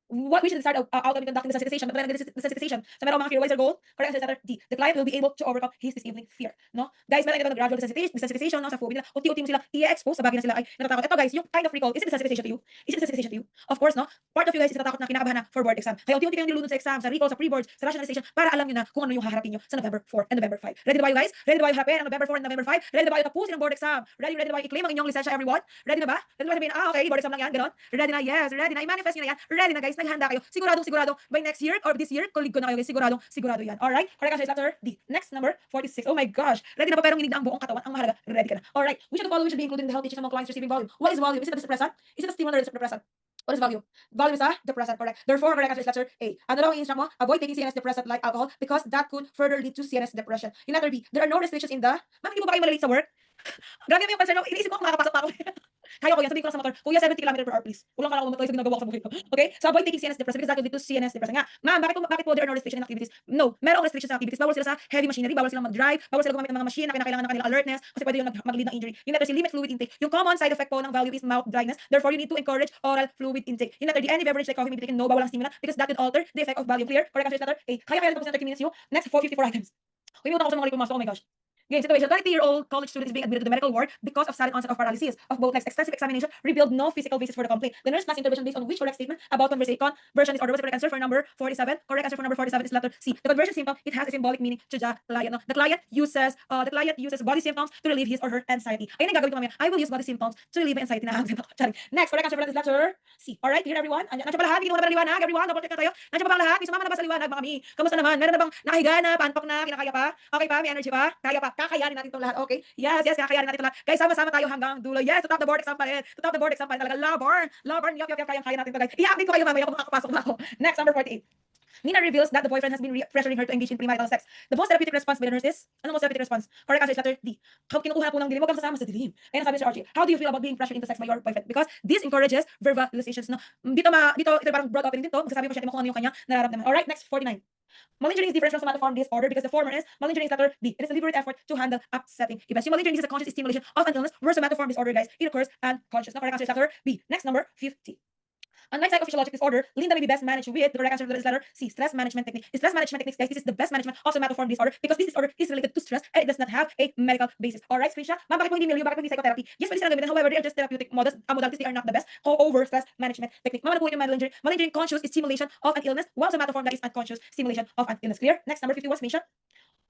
Which is the start of outcome in conducting the sensitization, the sensitization. Sa merong mga fear wiser goal, correct answer is letter D. The client will be able to overcome his disabling fear. No? Guys, meron ito ng gradual desensitization, no? Sa phobia nila, unti-unti mo sila i-expose sa bagay na sila ay natatakot. Ito guys, yung kind of recall, is it desensitization to you? Is it desensitization to you? Of course, no? Part of you guys is natatakot na kinakabahan na for board exam. Kaya unti-unti kayong nilulunod sa exam, sa recall, sa pre-boards, sa rationalization, para alam nyo na kung ano yung haharapin nyo sa November 4 and November 5. Ready na ba you guys? Ready na ba you harapin ang November 4 and November 5? Ready na ba you tapusin ang board exam? Ready na ba you i-claim ang inyong lisensya, everyone? Ready na ba? Ready na ba sabihin, okay, board exam lang yan, ganon? Ready na, yes, ready na, i-manifest nyo na yan. Ready na guys, naghanda kayo. Sigurado by next year or this year, colleague ko na kayo guys, sigurado yan. Alright? Correct answer is letter D. Next, number 46. Oh my gosh. Ready na ba pero nginig na ang buong katawan? Ang mahalaga, ready ka na. Alright. Which of the following should be included in the health teachings among clients receiving volume? What is volume? Is it a depressant? Is it a stimulant or is it a depressant? What is volume? Volume is a depressant, correct. Therefore, correct answer is letter A. Ano daw ang instruct mo? Avoid taking CNS depressant like alcohol because that could further lead to CNS depression. In letter B, there are no restrictions in the... Ma'am, hindi mo ba kayo malilate sa work? Grabe yung concern. Iniisip ko kung makakapasok pa ako. Kaya ko yan. Sabihin ko lang sa motor, kuya, 70 km/h please. Ulang ka na ako mamatay sa ginagawa ko sa buhay ko. Okay? So avoid taking CNS depressant because that could lead to CNS depression. Nga, ma'am, bakit po there are no restrictions in activities? No, merong restrictions sa activities. Bawal sila sa heavy machinery, bawal silang mag-drive, bawal sila gumamit ng mga machine na kinakailangan ng kanilang alertness kasi pwede yung mag-lead ng injury. Yung letter C, limit fluid intake. Yung common side effect po ng value is mouth dryness. Therefore, you need to encourage oral fluid intake. Yung letter D, any beverage like coffee may be taken no, bawal ang stimulant because that could alter the effect of volume. Clear? Correct answer is letter A. Kaya tapos na 30 minutes yung next 454 items. Uy, muna ako sa mga pumasok. Oh my gosh. Game situation. 20-year-old college student is being admitted to the medical ward because of sudden onset of paralysis of both legs. Extensive examination revealed no physical basis for the complaint. The nurse mass intervention based on which correct statement about conversion is ordered. What's the correct answer for number 47? Correct answer for number 47 is letter C. The conversion symptom, it has a symbolic meaning to the client. No? The client uses body symptoms to relieve his or her anxiety. Ayun ang gagawin ko mamaya. I will use body symptoms to relieve my anxiety. Next, correct answer for that is letter C. Alright, clear everyone? Nandiyan ba lahat? Hindi mo na ba liwanag? Everyone, double check na tayo. Nandiyan ba bang lahat? May sumama na ba sa liwanag mga mi? Kamusta naman? Meron na bang nakahiga na, pantok na, kinakaya pa? Okay pa? May energy pa? Kaya pa? Kakayanin natin itong lahat. Okay? Yes, kakayanin natin ito lahat. Guys, sama-sama tayo hanggang dulo. Yes, to top the board exam pa rin. To top the board exam pa rin talaga. Laborn, kaya natin ito guys. I-update ko kayo mamaya kung makakapasok na ako. Next, number 48. Nina reveals that the boyfriend has been pressuring her to engage in premarital sex. The most therapeutic response by the nurse is, ano most therapeutic response? Correct answer is letter D. Kinukuha po ng dilim, huwag kang sasama sa dilim. Kaya nasabi si Archie, how do you feel about being pressured into sex by your boyfriend? Because this encourages verbalizations. No? Dito ito parang broad opening dito, magsasabi ko siya kung ano yung kanya nararamdaman. Alright, next, 49. Malingering is different from somatoform disorder because the former is malingering is letter B. It is a deliberate effort to handle upsetting events. Yung malingering is a conscious stimulation of an illness, whereas somatoform disorder, guys, it occurs unconscious. No, correct answer is letter B. Next, number 50. Unlike psychophysiologic disorder, Linda may be best managed with the correct answer is letter C. Stress management technique. Stress management techniques, guys, this is the best management of somatoform disorder because this disorder is related to stress and it does not have a medical basis. Alright, screenshot. Ma'am, bakit po hindi milieu? Bakit po hindi psychotherapy? Yes, pwede silang gamitin. However, they are just therapeutic modalities. They are not the best. Over stress management technique. Ma'am, ano po yung malingering? Malingering conscious is stimulation of an illness, while somatoform that is unconscious stimulation of an illness. Clear? Next, number 51, screenshot.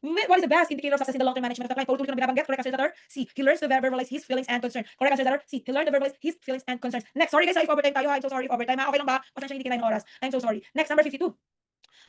What is the best indicator of success in the long-term management of the client? Paulit-ulit ko na binabanggit. Correct answer is letter C. He learns to verbalize his feelings and concerns. Correct answer is letter C. He learned to verbalize his feelings and concerns. Next, sorry guys, if overtime tayo. I'm so sorry if overtime. Okay lang ba? Pasensya hindi kinain ng oras. I'm so sorry. Next, number 52.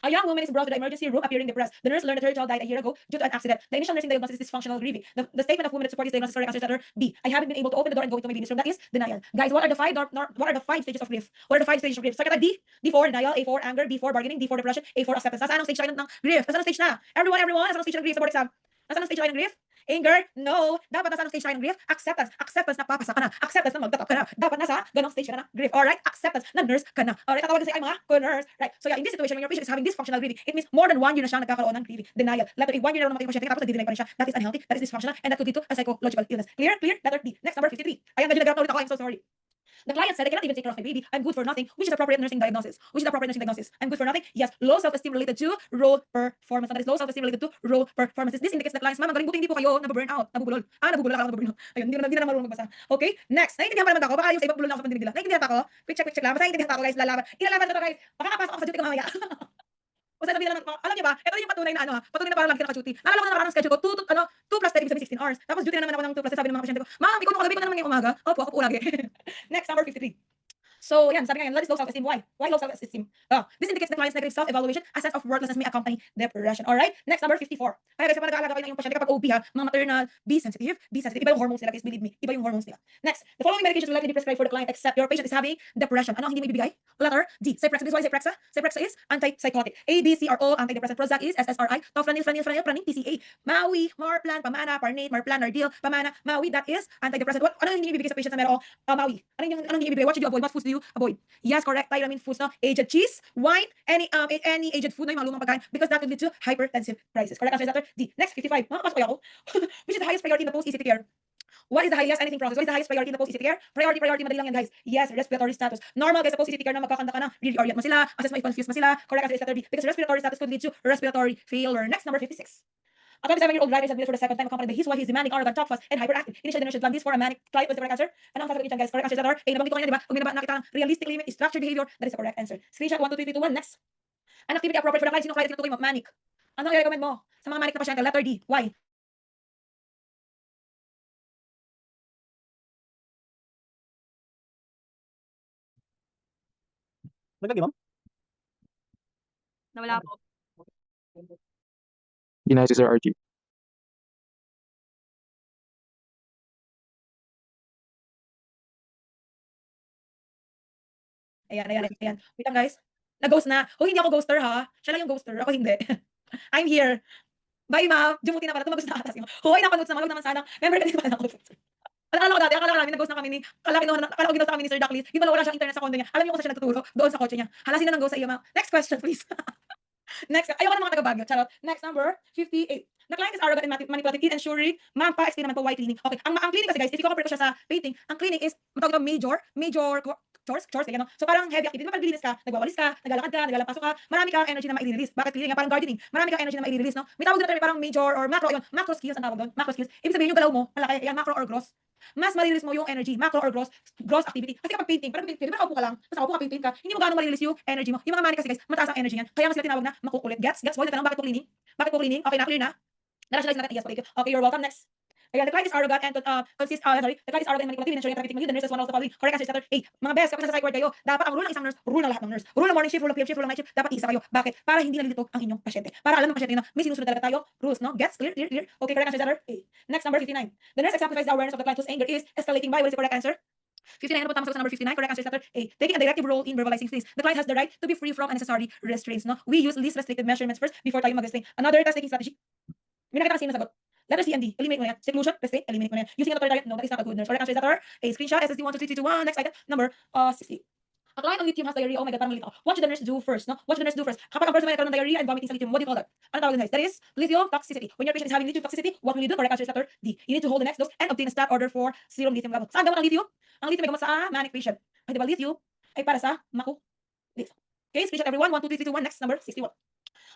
A young woman is brought to the emergency room appearing depressed. The nurse learned that her child died a year ago due to an accident. The initial nursing diagnosis is dysfunctional grieving. The statement of woman that supports this diagnosis, correct answer is letter B. I haven't been able to open the door and go into my baby's room. That is denial. Guys, what are the five stages of grief? What are the 5 stages of grief? Second, D4 denial, A4 anger, B4 bargaining, D4 depression, A4 acceptance. Nasaan ang stage tayo ng grief? Nasaan ang stage na? Everyone, nasaan ang stage ng grief sa board exam? Nasaan ang stage tayo ng grief? Anger? No. Dapat nasa stage tayo ng grief? Acceptance. Acceptance na papasa ka na. Acceptance na magtatap ka na. Dapat nasa ganong stage ka na grief. Alright? Acceptance na nurse ka na. Alright? Tatawagin sa'yo ay mga nurse. Right? So yeah, in this situation, when your patient is having dysfunctional grieving, it means more than 1 year na siyang nagkakaroon ng grieving. Denial. Letter A, 1 year na naman pasyente tapos nagdi-deny pa rin siya. That is unhealthy. That is dysfunctional. And that could lead to a psychological illness. Clear? Letter D. Next, number 53. Ayan, medyo nag-grab na ulit ako. I'm so sorry. The client said, I cannot even take care of my baby. I'm good for nothing. Which is appropriate nursing diagnosis? I'm good for nothing. Yes, low self-esteem related to role performance. That is low self-esteem related to role performances. This indicates the client's, ma'am, magaling buti hindi po kayo nababurn out, nabubulol. Nabubulol ako, nababurn out. Ayun, hindi na marunong magbasa. Okay, next. Naiintindihan pa naman ako. Baka yung sa iba bulol na ako sa pandinig nila. Naiintindihan pa ako. Quick check lang. Basta naiintindihan pa ako, guys. Ilalaban ko to, guys. Makakapasok ako sa duty ko mamaya. Basta sabihin lang, alam niyo ba, ito yung patunay na patunay na parang lagi ka naka-duty. Naalala ko na nakarang schedule ko, 2 plus 30, 16 hours. Tapos duty na naman ako ng 2 plus 30, sabi ng mga pasyente ko, ma'am, ikaw nakalabay ko na naman ngayong umaga. Opo, ako po lagi. Next, number 53. So, yan, sabi nga yan, that is low self-esteem. Why? Why low self-esteem? This indicates the client's negative self-evaluation, a sense of worthlessness may accompany depression. Alright? Next, number 54. Kaya guys, kapag nag-aalaga kayo ng iyong pasyente kapag OB ha, mga maternal, be sensitive. Iba yung hormones nila, guys, believe me. Iba yung hormones nila. Next, the following medications will likely be prescribed for the client except your patient is having depression. Ano ang hindi mo ibibigay? Letter D. Cyprexa. This is why Cyprexa. Cyprexa is antipsychotic. A, B, C are all antidepressant. Prozac is SSRI. Tofranil, praning, TCA. Maui, Marplan, Pamana, Parnate, Marplan, Ardil, Pamana, Maui, that is antidepressant. Ano yung hindi ibibigay sa patient na merong Maui? Ano yung hindi ibibigay? What should you avoid? What foods do you avoid? Yes, correct. Tyramine foods, no? Aged cheese, wine, any aged food na yung mga lumang pagkain because that will lead to hypertensive crisis. Correct answer is letter D. Next, 55. Makakapasok kaya ako? Which is the highest priority in the post-ECT care? What is the highest anything process? What is the highest priority in the post-ECT care? Priority, madali lang yan, guys. Yes, respiratory status. Normal, guys, sa post-ECT care na magkakanta ka na, re-reorient mo sila, assess mo if confused mo sila, correct answer is letter B. Because respiratory status could lead to respiratory failure. Next, number 56. A 27-year-old writer is admitted for the second time accompanied by his wife. He's demanding, arrogant, talk fast, and hyperactive. Initially, the nurse should plan this for a manic client. Was the correct answer? Ano ang sasagot niyan, guys? Correct answer is letter A. Nabanggit ko kanina, di ba? Kung nakita ng realistic limit is structured behavior, that is the correct answer. Screenshot 1, 2, 3, 2, 1. Next. An activity appropriate for the client. Sino client tinutukoy mo? Manic. Ano ang i-recommend mo sa mga manic na pasyente? Letter D. Why? Nagagi, ma'am? Nawala po. Denies is RG. Ayan. Wait lang, guys. Nag-ghost na. Oh, hindi ako ghoster, ha? Siya lang yung ghoster. Ako hindi. I'm here. Bye, ma'am. Jumuti na pala. Tumagos na atas yung. Hoy, napanood sa mga naman sana. Member ka din pala ako. Akala ko dati, akala namin nag-ghost na kami ni, akala ko ginawa sa kami ni Sir Duckley. Yung pala wala siyang internet sa condo niya. Alam niyo kung saan siya nagtuturo? Doon sa kotse niya. Hala, sino nang ghost sa iyo, ma'am? Next question, please. Next, ayoko ng mga taga-Baguio. Charot. Next, number 58. The client is arrogant and manipulative in ensuring, ma'am, pa-explain naman po why cleaning. Okay, ang cleaning kasi, guys, if you compare ko siya sa painting, ang cleaning is, matawag na major chores, ganyan, no? So parang heavy activity. Pag naglilinis ka, nagwawalis ka, naglalakad ka, naglalampasok ka, marami kang energy na mai-release. Bakit cleaning nga? Parang gardening. Marami kang energy na mai-release, no? May tawag doon na term, parang major or macro, yun. Macro skills ang tawag doon. Macro skills. Ibig sabihin yung galaw mo, malaki, yan, macro or gross. Mas ma-release mo yung energy, macro or gross activity. Kasi kapag painting, parang painting, nakaupo ka lang, tapos nakaupo ka, paint ka, hindi mo gaano ma-release yung energy mo. Yung mga manic kasi, guys, mataas ang energy yan. Kaya nga sila tinawag na makukulit. Gets, boy, natanong, bakit po cleaning? Bakit po cleaning? Okay na, clear na? Na-rationalize natin, yes, okay, you're welcome. Next. Ayan, the client is arrogant and the client is arrogant and manipulative in ensuring that the nurse is one of the following. Correct answer is letter A. Mga best, kapag sa psych ward kayo, dapat ang rule ng isang nurse, rule ng lahat ng nurse. Rule ng morning shift, rule ng PM shift, rule ng night shift, dapat isa kayo. Bakit? Para hindi nalilito ang inyong pasyente. Para alam ng pasyente na may sinusunod talaga tayo, rules, no? Gets? Clear? Okay, correct answer is letter A. Next, number 59. The nurse exemplifies the awareness of the client whose anger is escalating by. What is the correct answer? 59 na po, tama sa number 59. Correct answer is letter A. Taking a directive role in verbalizing things. The client has the right to be free from unnecessary restraints, no? We use least restrictive measurements first before tayo mag-explain. Another task-taking strategy. May nakita kasi na sagot. Letter C and D. Eliminate mo na yan. Seclusion, restraint, eliminate mo na yan. Using an authoritarian, no, that is not a good nurse. Correct answer is letter A. Screenshot, SSD 1, 2, 3, 2, 1. Next item, number 60. A client on lithium has diarrhea. Oh my God, parang malito. What should the nurse do first? No? What should the nurse do first? Kapag ang person may nagkaroon ng diarrhea and vomiting sa lithium, what do you call that? Ano tawag din, guys? That is lithium toxicity. When your patient is having lithium toxicity, what will you do? Correct answer is letter D. You need to hold the next dose and obtain a stat order for serum lithium level. Saan gamot ang lithium? Ang lithium ay gamot sa manic patient. Ay, diba, lithium ay para sa makulit. Okay, screenshot everyone. 1, 2, 3, 2, 1. Next, number 61.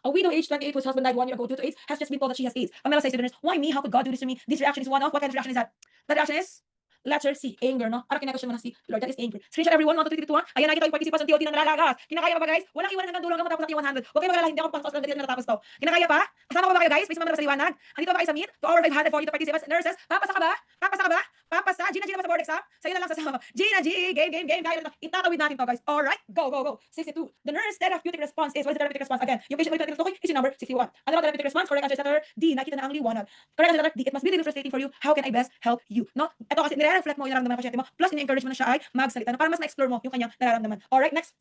A widow aged 28 whose husband died 1 year ago due to AIDS has just been told that she has AIDS. Pamela says to the nurse, why me? How could God do this to me? This reaction is one of, what kind of reaction is that? The reaction is letter C, anger, no? Ano kinakasyon mo na si Lord? That is anger. Screenshot everyone, 1, 2, 3, 2, 1. Ayan, nakita yung participants ng TOT na nalalagas. Kinakaya pa ba, guys? Walang iwanan hanggang dulo hanggang matapos natin 100. Huwag kayo magalala, hindi ako pang lang na natapos to. Kinakaya pa? Kasama ko ba kayo, guys? Please mamaya sa liwanag. Andito ba kayo sa meet? To our 542 participants, nurses. Papasa ka ba? Papasa. Gina na sa board exam. Sa'yo na lang sasama. Gina, game. Kaya na itatawid natin to, guys. Alright, go. 62. The nurse therapeutic response is, what is the therapeutic response? Again, yung patient mo ito is yung number 61. Ano ba therapeutic response? Correct answer is letter D. Nakita na ang liwanag. Correct answer is letter D. It must be really frustrating for you. How can I best help you? No? Ito kasi nire-reflect mo yung nararamdaman ng pasyente mo. Plus, in-encourage mo na siya ay magsalita. No? Para mas ma-explore mo yung kanyang nararamdaman. Alright, next.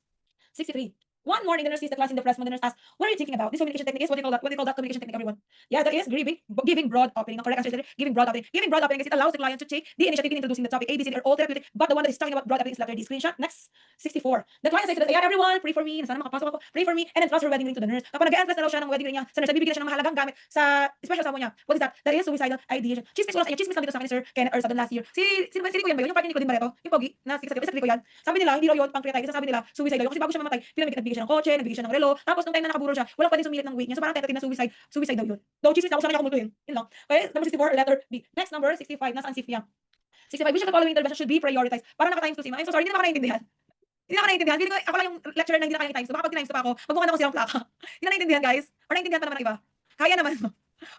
63. One morning, the nurse sees the class in the press when the nurse asks, what are you thinking about? This communication technique is, what do you call that communication technique, everyone? Yeah, that is giving broad opening. No, correct answer is giving broad opening. Giving broad opening is it allows the client to take the initiative in introducing the topic. A, B, C, D are all therapeutic, but the one that is talking about broad opening is letter D. Screenshot. Next, 64. The client says to the, yeah, everyone, pray for me. Sana makapasok ako. Pray for me. And then trust her wedding ring to the nurse. Kapag nag-entrance na daw siya ng wedding ring niya, sa nurse, bibigyan siya ng mahalagang gamit sa special sa niya. What is that? That is suicidal ideation. Chismis ko lang sa inyo. Chismis lang dito sa akin ni Sir Kenneth Ersad last year. Si ko yan ba yun? Yung partner ni Nico din Barreto? Yung pogi? Na sikat ko yan. Sabi nila, hindi raw yun pancreatitis. Sabi nila, suicidal yun. Kasi bago siya mamatay, nagbigay siya ng kotse, nagbigay siya ng relo. Tapos nung time na nakaburo siya, walang pwedeng sumilit ng weight niya. So parang tentative na suicide daw yun. Though chismis na ako, sana niya kumultuhin. Yun lang. Okay, number 64, letter B. Next, number 65, nasaan si Fiang? 65, which of the following intervention should be prioritized? Parang naka-times 2 si Ma. I'm so sorry, hindi na ako naiintindihan. Feeling ko ako lang yung lecturer na hindi na kaya times 2. Baka pag times 2 pa ako, magmukha na ako silang plaka. Hindi na naiintindihan, guys. Or naiintindihan pa naman ng iba. Kaya naman.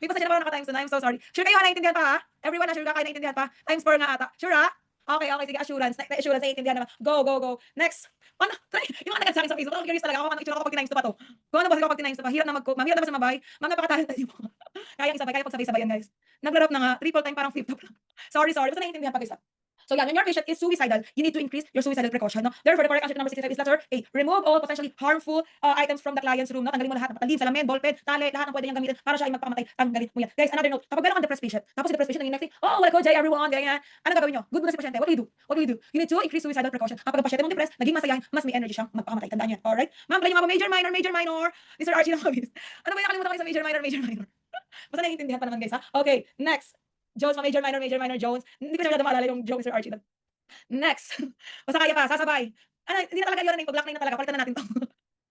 May pasensya na parang naka-times 2 na. I'm so sorry. Sure kayo, naiintindihan pa ha? Everyone na sure ka, kaya naiintindihan pa? Times 4 nga ata. Sure ha? Okay, sige, assurance. Assurance, naiintindihan naman. Go. Next. Ano? Yung mga nagad sa akin sa Facebook, ako curious talaga ako kung ano itsura ko pag times 2 pa to. Kung ano ba sila pag times 2 pa? Hirap na mag-cook, ma'am. Hirap na ba sa mabay? Ma'am, napaka-talent mo. Kaya isabay, kaya pagsabay-sabayan, guys. Nag-rap na nga, triple time parang flip top lang. Sorry. Basta naiintindihan pa, guys. So yeah, when your patient is suicidal, you need to increase your suicidal precaution. No? Therefore, the correct answer to number 65 is letter A. Remove all potentially harmful items from the client's room. No? Tanggalin mo lahat. Talim, salamin, ballpen, tali, lahat ng pwede niyang gamitin para siya ay magpakamatay. Tanggalin mo yan. Guys, another note. Kapag meron kang depressed patient, tapos si depressed patient, next thing, oh, wala ko, Jay, everyone, ganyan. Ano gagawin nyo? Good mo na si pasyente. What do you do? You need to increase suicidal precaution. Kapag ang pasyente mo depressed, naging masayahin, mas may energy siyang magpakamatay. Tandaan yan. Alright? Ma'am, play nyo nga po major, minor. Mr. Archie na mabilis. Ano ba yung nakalimutan ko sa major, minor? Basta naiintindihan pa naman, guys, ha? Okay, next. Jones, major, minor, Jones. Hindi ko siya masyado maalala yung joke ni Sir Archie doon. Next. Basta kaya pa, sasabay. Ano, hindi na talaga yun na yung pag-block na talaga. Palitan na natin to.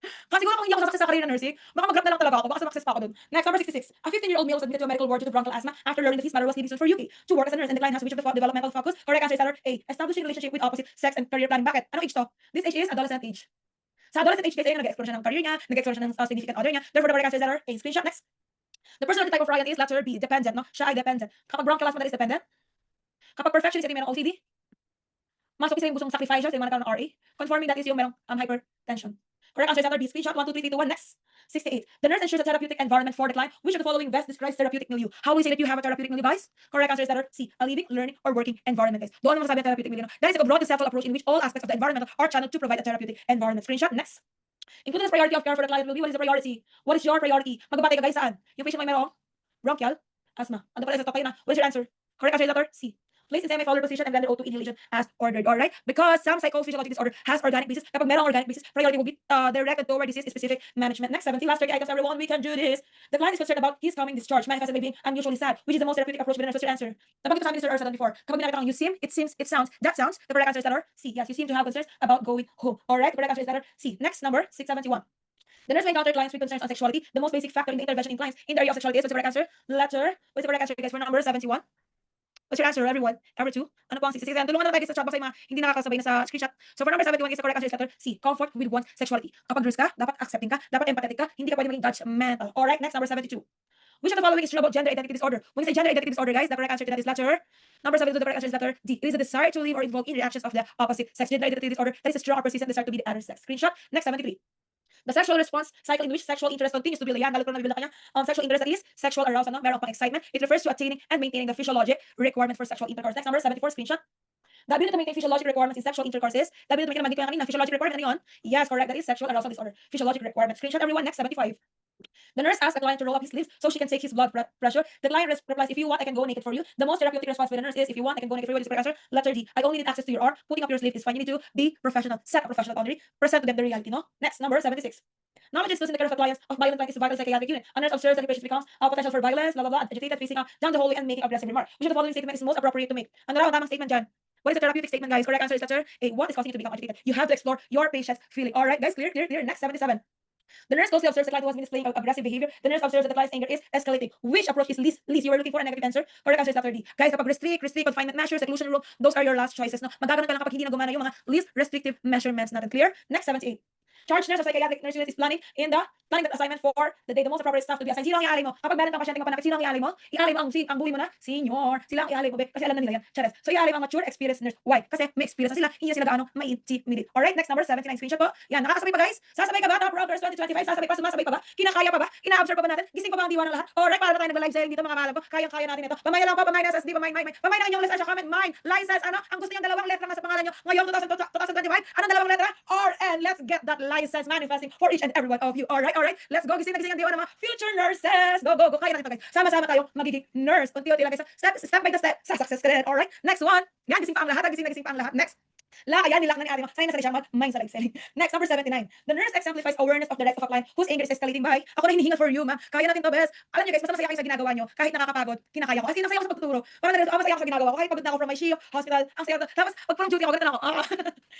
Kasi siguro kung hindi ako success sa career na nursing, baka mag-grab na lang talaga ako. Baka success pa ako dun. Next, number 66. A 15-year-old male was admitted to a medical ward due to bronchial asthma after learning that his mother was leaving soon for UK to work as a nurse, and the client has which of the developmental focus. Correct answer is letter A. Establishing relationship with opposite sex and career planning. Bakit? Anong age to? This age is adolescent age. Sa adolescent age kasi nag-explore siya ng career niya, nag-explore siya ng significant other niya. Therefore, the correct answer is letter A. Screenshot. Next. The personality type of Ryan is letter B. Dependent, no? Siya ay dependent. Kapag bronchial asthma, that is dependent. Kapag perfectionist, ito yung merong OCD. Masok isa yung gustong sacrifice siya, so yung mga nagkaroon ng RA. Conforming, that is yung merong hypertension. Correct answer is letter B. Screenshot. 1, 2, 3, 2, 1. Next. 68. The nurse ensures a therapeutic environment for the client. Which of the following best describes therapeutic milieu? How will we say that you have a therapeutic milieu, guys? Correct answer is letter C. A living, learning, or working environment, guys. Doon naman masasabi ang therapeutic milieu. That is a broad conceptual approach in which all aspects of the environment are channeled to provide a therapeutic environment. Screenshot. Next. Including the priority of care for the client will be, what is the priority? What is your priority? Magbabatay ka, guys, saan? Yung patient may merong bronchial asthma. Ano pala, isa tayo na. What is your answer? Correct answer is letter C. Place in semi-fowler position and blended O2 inhalation as ordered. Alright? Because some psychophysiological disorder has organic basis. Kapag merong organic basis, priority will be directed toward disease-specific management. Next, 70. Last 30 items, everyone. We can do this. The client is concerned about his coming discharge, manifested by being unusually sad, which is the most therapeutic approach with an answer. Nabanggit ko sa amin ni Sir Ursa before. Kapag binakita kang you seem, it seems, it sounds, that sounds, the correct answer is letter C. Yes, you seem to have concerns about going home. Alright? The correct answer is letter C. Next, number 671. The nurse may encounter clients with concerns on sexuality. The most basic factor in the intervention in clients in the area of sexuality is, what's the correct answer? Letter. What's the correct answer, guys, for number 71? What's your answer, everyone? Number 2? Ano po ang 66? Tulungan na tayo sa chat box sa mga hindi nakakasabay na sa screenshot. So for number 71 is the correct answer is letter C. Comfort with one's sexuality. Kapag nurse ka, dapat accepting ka, dapat empathetic ka, hindi ka pwede maging judgmental. Alright, next, number 72. Which of the following is true about gender identity disorder? When you say gender identity disorder, guys, the correct answer to that is letter. Number 72, the correct answer is letter D. It is a desire to live or involve in reactions of the opposite sex. Gender identity disorder, that is a strong or persistent desire to be the other sex. Screenshot. Next, 73. The sexual response cycle in which sexual interest continues to build. Ayan, lalo ko na nabibuild na kanya. Sexual interest, that is sexual arousal, no? Meron pang excitement. It refers to attaining and maintaining the physiologic requirement for sexual intercourse. Next, number 74, screenshot. The ability to maintain physiologic requirements in sexual intercourse is the ability to maintain, ko yan kanina, physiologic requirement, ano yun? Yes, correct, that is sexual arousal disorder. Physiologic requirement. Screenshot, everyone. Next, 75. The nurse asks the client to roll up his sleeves so she can take his blood pressure. The client replies, if you want, I can go naked for you. The most therapeutic response by the nurse is, if you want, I can go naked for you. What is the correct answer? Letter D. I only need access to your arm. Putting up your sleeve is fine. You need to be professional. Set a professional boundary. Present to them the reality, no? Next, number 76. Knowledge is used in the care of the clients of violent client is a vital psychiatric unit. A nurse observes that the patient becomes potential for violence, blah, blah, blah, agitated, facing up, down the hallway, and making aggressive remark. Which of the following statement is most appropriate to make? Ano raw ang tamang statement dyan? What is the therapeutic statement, guys? Correct answer is letter A. What is causing you to become agitated? You have to explore your patient's feeling. Alright, guys, clear. Next, 77. The nurse closely observes the client who has been displaying aggressive behavior. The nurse observes that the client's anger is escalating. Which approach is least? You were looking for a negative answer. Correct answer is letter D. Guys, kapag restrict, confinement measures, seclusion rule, those are your last choices. No? Magaganon ka lang kapag hindi na gumana yung mga least restrictive measurements natin. Clear? Next, 78. Charge nurse of psychiatric nurse unit is planning that assignment for the day. The most appropriate staff to be assigned. Sino ang iaalay mo? Kapag meron kang pasyente mapanakit, sino ang iaalay mo? Iaalay mo ang bully mo na senior. Sila ang iaalay mo, be. Kasi alam na nila yan. Chares. So iaalay mo ang mature, experienced nurse. Why? Kasi may experience na sila. Hindi sila gaano ma-intimidate. Alright, next, number 79. Screenshot po. Yan, nakakasabay pa, guys? Sasabay ka ba? Top Rockers 2025. Sasabay pa, sumasabay pa ba? Kinakaya pa ba? Ina-observe pa ba natin? Gising pa ba ang diwa ng lahat? Alright, para na tayo nag-live selling dito, mga malam ko. Kayang-kaya natin ito. Pamaya lang po, pamaya na SSD, pamaya ng inyong lisensya, comment, mine, license, ano? Ang gusto niyong dalawang letra nga sa pangalan nyo ngayong 2025. Anong dalawang letra? RN. Let's get that license manifesting for each and every one of you. Alright. Let's go. Gising ang diwa ng mga future nurses. Go. Kaya natin ito, guys. Sama-sama tayo magiging nurse. Unti-unti lang, guys. Step by step. Sa success ka rin. Alright. Next one. Yan, gising pa ang lahat. Gising pa ang lahat. Next. Ayan, nilak na ni Ate Mo. Sanay na siya mag-mind sa live selling. Next, number 79. The nurse exemplifies awareness of the right of a client whose anger is escalating by, ako na hinihingal for you, ma. Kaya natin to, best. Alam niyo, guys, basta masaya kayo sa ginagawa niyo. Kahit nakakapagod, kinakaya ko. Kasi nasaya ako sa pagtuturo. Parang masaya ako sa ginagawa ko. Kahit pagod na ako from my shift, hospital, ang saya. Tapos, pag from duty ako, ganito na ako.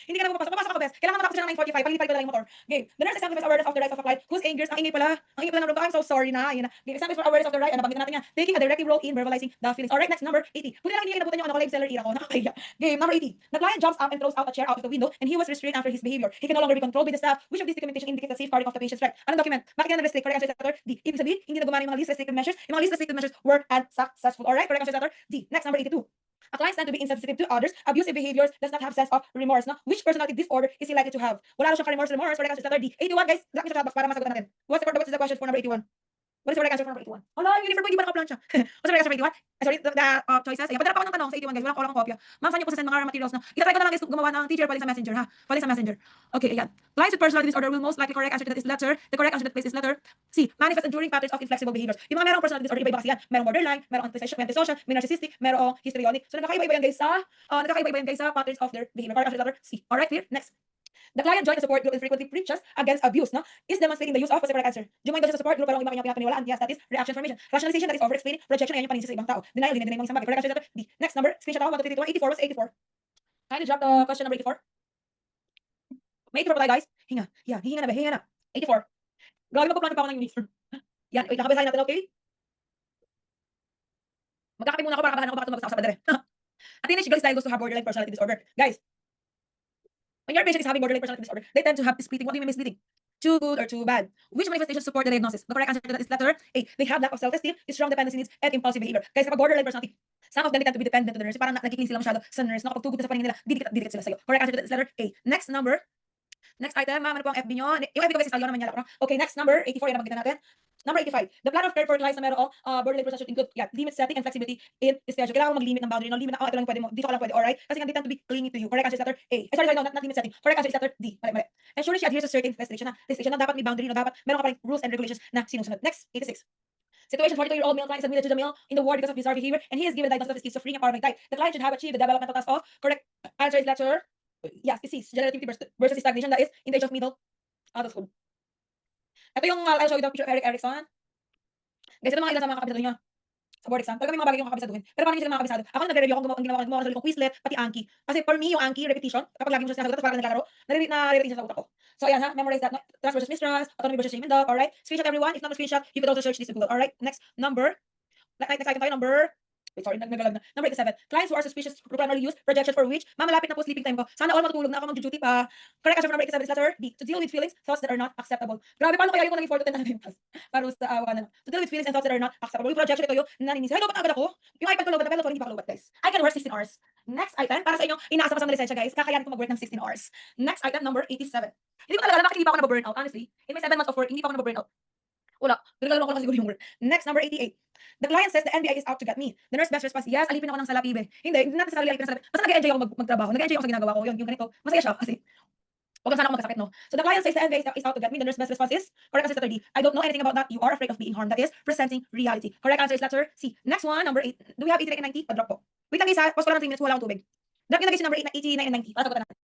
Hindi ka na pupasok. Papasok ako, best. Kailangan matapos siya ng 9:45. Palipat ko lang yung motor. Game. The nurse exemplifies awareness of the right of a client whose anger is, ang ingay pala ng room ko. I'm so sorry na. Yun na. Game. Examples for awareness of the right. Nabanggit natin yan. Taking a directive role in verbalizing the feelings. Alright, next, number 80. Buti lang hindi kayo nabutan yung live seller ira ko. Nakakaya. Game. Number 80. The client jumps up and throws out a chair out of the window, and he was restrained after his behavior. He can no longer be controlled by the staff. Which of these documentation indicates the safeguarding of the patient's right? Anong document? Bakit yan na-restrict? Correct answer is letter D. Ibig sabihin, hindi na gumana yung mga least restrictive measures. Yung mga least restrictive measures were unsuccessful. Alright? Correct answer is letter D. Next, number 82. A client tend to be insensitive to others. Abusive behaviors does not have sense of remorse. No? Which personality disorder is he likely to have? Wala na siyang remorse. Correct answer is letter D. 81, guys. Drop nyo sa chat box para masagutan natin. What's the question for number 81? What is the correct answer for number 81? Hala, yung uniform ko hindi ba nakaplansya? What's the correct answer for 81? Sorry, the choices. Ayan, padala pa ako ng tanong sa 81, guys. Wala akong kopya. Ma'am, saan niyo po sa send mga materials na? Itatry ko na lang guys gumawa ng teacher pwede sa messenger, ha? Pwede sa messenger. Okay, ayan. Clients with personality disorder will most likely correct answer to that is letter. The correct answer to that place is letter C. Manifest enduring patterns of inflexible behaviors. Yung mga merong personality disorder, iba-iba kasi yan. Merong borderline, merong antisocial, may narcissistic, merong histrionic. So nagkakaiba-iba yan guys sa patterns of their behavior. Correct answer to letter C. Alright, clear? Next. The client joined the support group and frequently preaches against abuse, no? Is demonstrating the use of, was the correct answer. Join daw siya sa support group, pero ang iba kanya pinapaniwalaan. Yes, that is reaction formation. Rationalization, that is over-explaining. Projection, ayan yung paninsis sa ibang tao. Denial, dinideny mo isang bagay. Correct answer is letter D. Next number, screenshot ako, 1, 2, 3, 84 was 84. Kindly drop the question number 84. May 84 pa tayo, guys. Hinga. Yan, hihinga na ba? Hihinga na. 84. Grabe, magpa-plan pa ako ng uniform. Yan, wait, nakabasahin natin, okay? Magkakape muna ako para kabahan ako baka tumabas ako sa badere. A teenage girl style goes to have borderline personality disorder. Guys, when your patient is having borderline personality disorder, they tend to have misleading. What do you mean misleading? Too good or too bad? Which manifestations support the diagnosis? The correct answer to that is letter A. They have lack of self-esteem, strong dependency needs, and impulsive behavior. Guys, kapag borderline personality, some of them they tend to be dependent to the nurse. Parang nagkikling sila masyado sa nurse. No? Kapag too good sa paningin nila, didikit sila sa'yo. Correct answer to that is letter A. Next number. Next item, ma'am, ano po ang FB nyo? Yung FB ko kasi Salyo naman yala. Okay, next number, 84, yan ang kita natin. Number 85. The plan of care for clients na merong borderline personality should include limit setting and flexibility in schedule. Kailangan mo mag-limit ng boundary, no? Limit na, ito lang pwede mo, dito ka lang pwede, alright? Kasi nga, they tend to be clingy to you. Correct answer is letter A. Sorry, no, not limit setting. Correct answer is letter D. Mali. Ensure she adheres to certain restriction na dapat may boundary, no? Dapat meron ka pa rin rules and regulations na sinusunod. Next, 86. Situation 42-year-old male client is admitted to the mill in the ward because of bizarre behavior, and he is given a diagnosis of schizophrenia paranoid type. The client should have achieved the developmental task of, correct answer is letter, yes, disease, generativity versus stagnation, that is in the age of middle adulthood. Ito yung I'll show you the picture of Eric Erickson. Guys, ito mga ilan sa mga kakabisado niya sa board exam. Talaga may mga bagay yung makabisaduhin. Pero paano niyo sila makakabisado? Ako na nagre-review ako, gumawa ng sarili kong Quizlet, pati Anki. Kasi for me, yung Anki, repetition, kapag lagi mo siya sinasagot, parang naglalaro, nare-retain siya sa utak ko. So ayan ha, memorize that. No? Trust versus mistrust, autonomy versus shame and doubt, alright? Screenshot everyone. If not a screenshot, you could also search this in Google. Alright, next number. Next item tayo, number. Wait, sorry, nagalag na. Number 87. Clients who are suspicious to primarily use projection for which, malapit na po sleeping time ko. Sana all matutulog na ako mag-duty pa. Correct answer for number 87 is letter B. To deal with feelings, thoughts that are not acceptable. Grabe, paano kaya yung naging 4 to 10 na natin? Para sa awa na. To deal with feelings and thoughts that are not acceptable. Yung projection ito yung naninisi. Ay, lobat agad ako. Yung iPad ko lobat na, pero hindi pa lobat, guys. I can work 16 hours. Next item, para sa inyo, inaasa pa sa lisensya, guys. Kakayanin ko mag-work ng 16 hours. Next item, number 87. Hindi ko talaga alam bakit hindi pa ako na-burnout, honestly. In my 7 months of work, hindi pa ako na-burnout. Wala. Pinagalaman ko lang siguro yung word. Next, number 88. The client says the NBI is out to get me. The nurse best response, yes, alipin ako ng salapi, be. Hindi natin sa alipin ng salapi. Basta nag-enjoy ako magtrabaho. Nag-enjoy ako sa ginagawa ko. Yung ganito. Masaya siya kasi wag lang sana ako magkasakit, no? So the client says the NBI is out to get me. The nurse best response is, correct answer is letter D. I don't know anything about that. You are afraid of being harmed. That is presenting reality. Correct answer is letter C. Next one, number 8. Do we have 89 and 90? Pa-drop po. Wait lang guys ha. Pause ko lang ng 3 minutes. Wala akong tubig. Drop nyo na guys yung number 89 and 90. Para sagutan natin.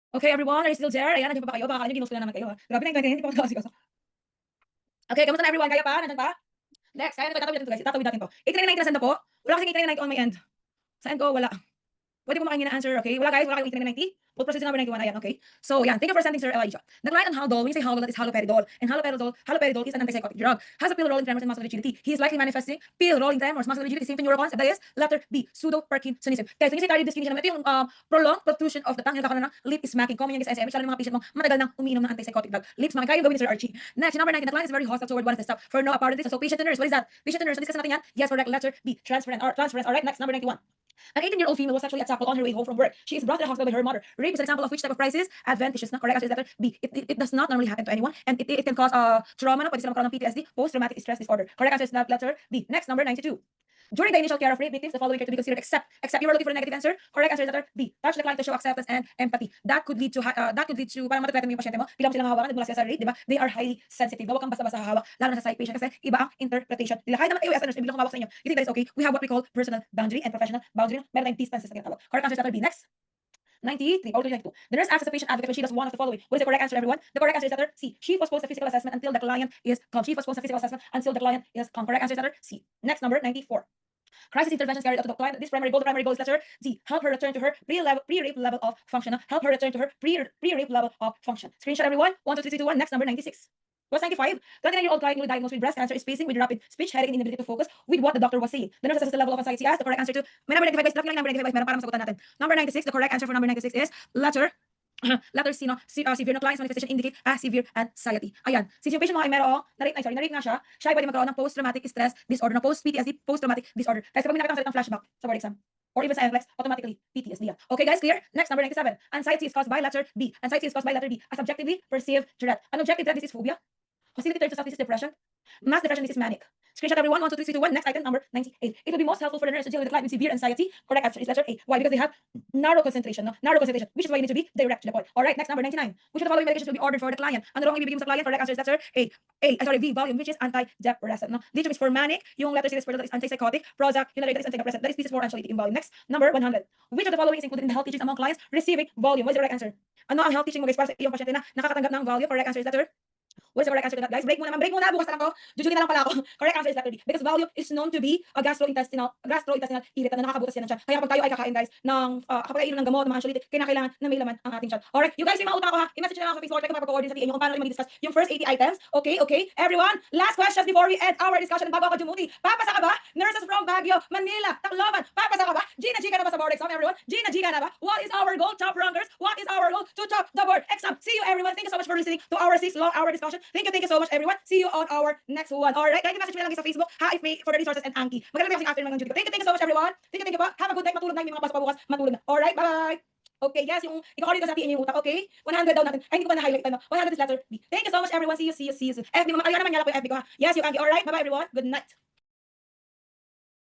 Okay, everyone, are you still there? Ayan, nandiyan pa ba kayo? Baka kala nyo ginusto na naman kayo ha. Grabe na yung 29, hindi pa ako. Okay, kamusta na everyone? Kaya pa? Nandiyan pa? Next, kaya na ito, tatawid natin ito guys. Tatawid natin to. 89 na send na po. Wala kasing 89 on my end. Sa end ko, wala. Pwede po makingin na answer, okay? Wala guys, wala kayong 8990. We'll proceed to number 91. Ayan, okay? So, yan. Thank you for sending, Sir Elijah. The client on Haldol, when you say Haldol, that is haloperidol. And haloperidol is an antipsychotic drug. Has a pill role in tremors and muscle rigidity. He is likely manifesting pill role in tremors, muscle rigidity, same to neuroconcept. That is letter B, pseudo-Parkinsonism. Guys, when you say tardive dyskinesia naman, ito yung prolonged protrusion of the tongue. Yung kakaroon ng lip smacking. Common yung sa SM. Lalo ng mga patient mo, matagal nang umiinom ng antipsychotic drug. Lip smacking. Kaya yung gawin ni Sir Archie. Next, number 19. The client is very hostile toward one of the staff for no apparent reason. So, patient to nurse. What is that? Patient to nurse. So, discuss natin yan. Yes, correct. Letter B, transference. Alright, next, number 91. An 18-year-old female was sexually attacked while on her way home from work. She is brought to the hospital by her mother. Rape is an example of which type of crisis? Adventitious. No? Correct answer is letter B. It does not normally happen to anyone, and it can cause trauma. No? Pwede sila magkaroon ng PTSD, post-traumatic stress disorder. Correct answer is letter B. Next, number 92. During the initial care of rape victims, the following are to be considered except you are looking for a negative answer. Correct answer is letter B. Touch the client to show acceptance and empathy. That could lead to parang matutuwa mo yung pasyente mo. Bigla mo silang hawakan, nagmula sila sa rape, di ba? They are highly sensitive. Huwag kang basta-basta hawak, lalo na sa psych patient kasi iba ang interpretation nila. Kahit naman kayo as a nurse, biglang kumawak sa inyo. You think that is okay? We have what we call personal boundary and professional boundary. Meron tayong distances na ginatawag. Correct answer is letter B. Next. 93 or 92. The nurse acts as a patient advocate when she does one of the following. What is the correct answer, everyone? The correct answer is letter C. She postpones the physical assessment until the client is calm. She postpones the physical assessment until the client is calm. Correct answer is letter C. Next, number 94. Crisis interventions carried out to the client. This primary goal, the primary goal is letter D. Help her return to her pre-rape level of function. Help her return to her pre-rape level of function. Screenshot everyone. 1, 2, 3, 2, 1. Next, number 96. Was 95. 29-year-old client newly diagnosed with breast cancer is facing with rapid speech, headache, and inability to focus with what the doctor was saying. The nurse assesses the level of anxiety as the correct answer to. May number 95 guys, laki lang number 95 meron para masagutan natin. Number 96, the correct answer for number 96 is letter letter C, no? Severe na client's manifestation indicate severe anxiety. Ayan. Since yung patient mo ay merong, na-rape nga siya, siya ay pwede magkaroon ng post-traumatic stress disorder, na post-PTSD, post-traumatic disorder. Guys, kapag may nakita ng flashback sa board exam, or even sa NCLEX, automatically PTSD yan. Okay guys, clear? Next, number 97. Anxiety is caused by letter B. Anxiety is caused by letter B. A subjectively perceived threat. An objective threat, this is phobia. Hostility towards yourself, this is depression. Mass depression, this is manic. Screenshot everyone. 1, 2, 3, 2, 1. Next item, number 98. It will be most helpful for the nurse to deal with the client with severe anxiety. Correct answer is letter A. Why? Because they have narrow concentration, no? Narrow concentration, which is why you need to be direct to the point. All right, next, number 99. Which of the following medications will be ordered for the client? Ano wrong ibibigay mo sa client? Correct answer is letter A. V, Valium, which is antidepressant, no? Lithium is for manic. Yung letter C is for is antipsychotic. Prozac, yung letter A is antidepressant. That is thesis for anxiolytic in Valium. Next, number 100. Which of the following is included in the health teachings among clients receiving Valium? What is the correct answer? Ano ang health teaching mo guys para sa iyong pasyente na nakakatanggap ng Valium? Correct answer is letter. What is the correct answer to that, guys? Break muna, bukas na lang to. Jujugi na lang pala ako. Correct answer is letter D. Because Valium is known to be a gastrointestinal irritant na nakakabutas yan ng tiyan. Kaya kapag tayo ay kakain, guys, kapag iinom ng gamot, ng mga anxiolytic, kailangan na may laman ang ating tiyan. Alright, you guys, may mautang ako ha. I-message na lang ako sa Facebook, like, mapapag-coordinate sa tiin nyo kung paano kayo mag-discuss yung first 80 items. Okay? Everyone, last questions before we end our discussion. Bago ako dumuti, papasa ka ba? Nurses from Baguio, Manila, Tacloban, papasa ka ba? Gina G ka na ba sa board exam, everyone? Gina G ka na ba? What is our goal, top rankers? What is our goal to top the board exam? See you, everyone. Thank you so much for listening to our 6 long hour discussion. Thank you so much, everyone. See you on our next one. Alright, guys, message me lang sa Facebook, ha, if may for the resources and Anki. Maganda kasi after ng duty ko. Thank you so much, everyone. Thank you pa. Have a good night. Matulog na yung mga pasok pa bukas. Matulog na. Alright, bye-bye. Okay, yes, yung i-coordinate ko sa tiin yung utak, okay? 100 daw natin. Ay, hindi ko pa na-highlight, 100 is letter B. Thank you so much, everyone. See you soon. FB, Ariana Manyala po yung FB ko, ha? Yes, you Anki. Alright, bye-bye, everyone. Good night.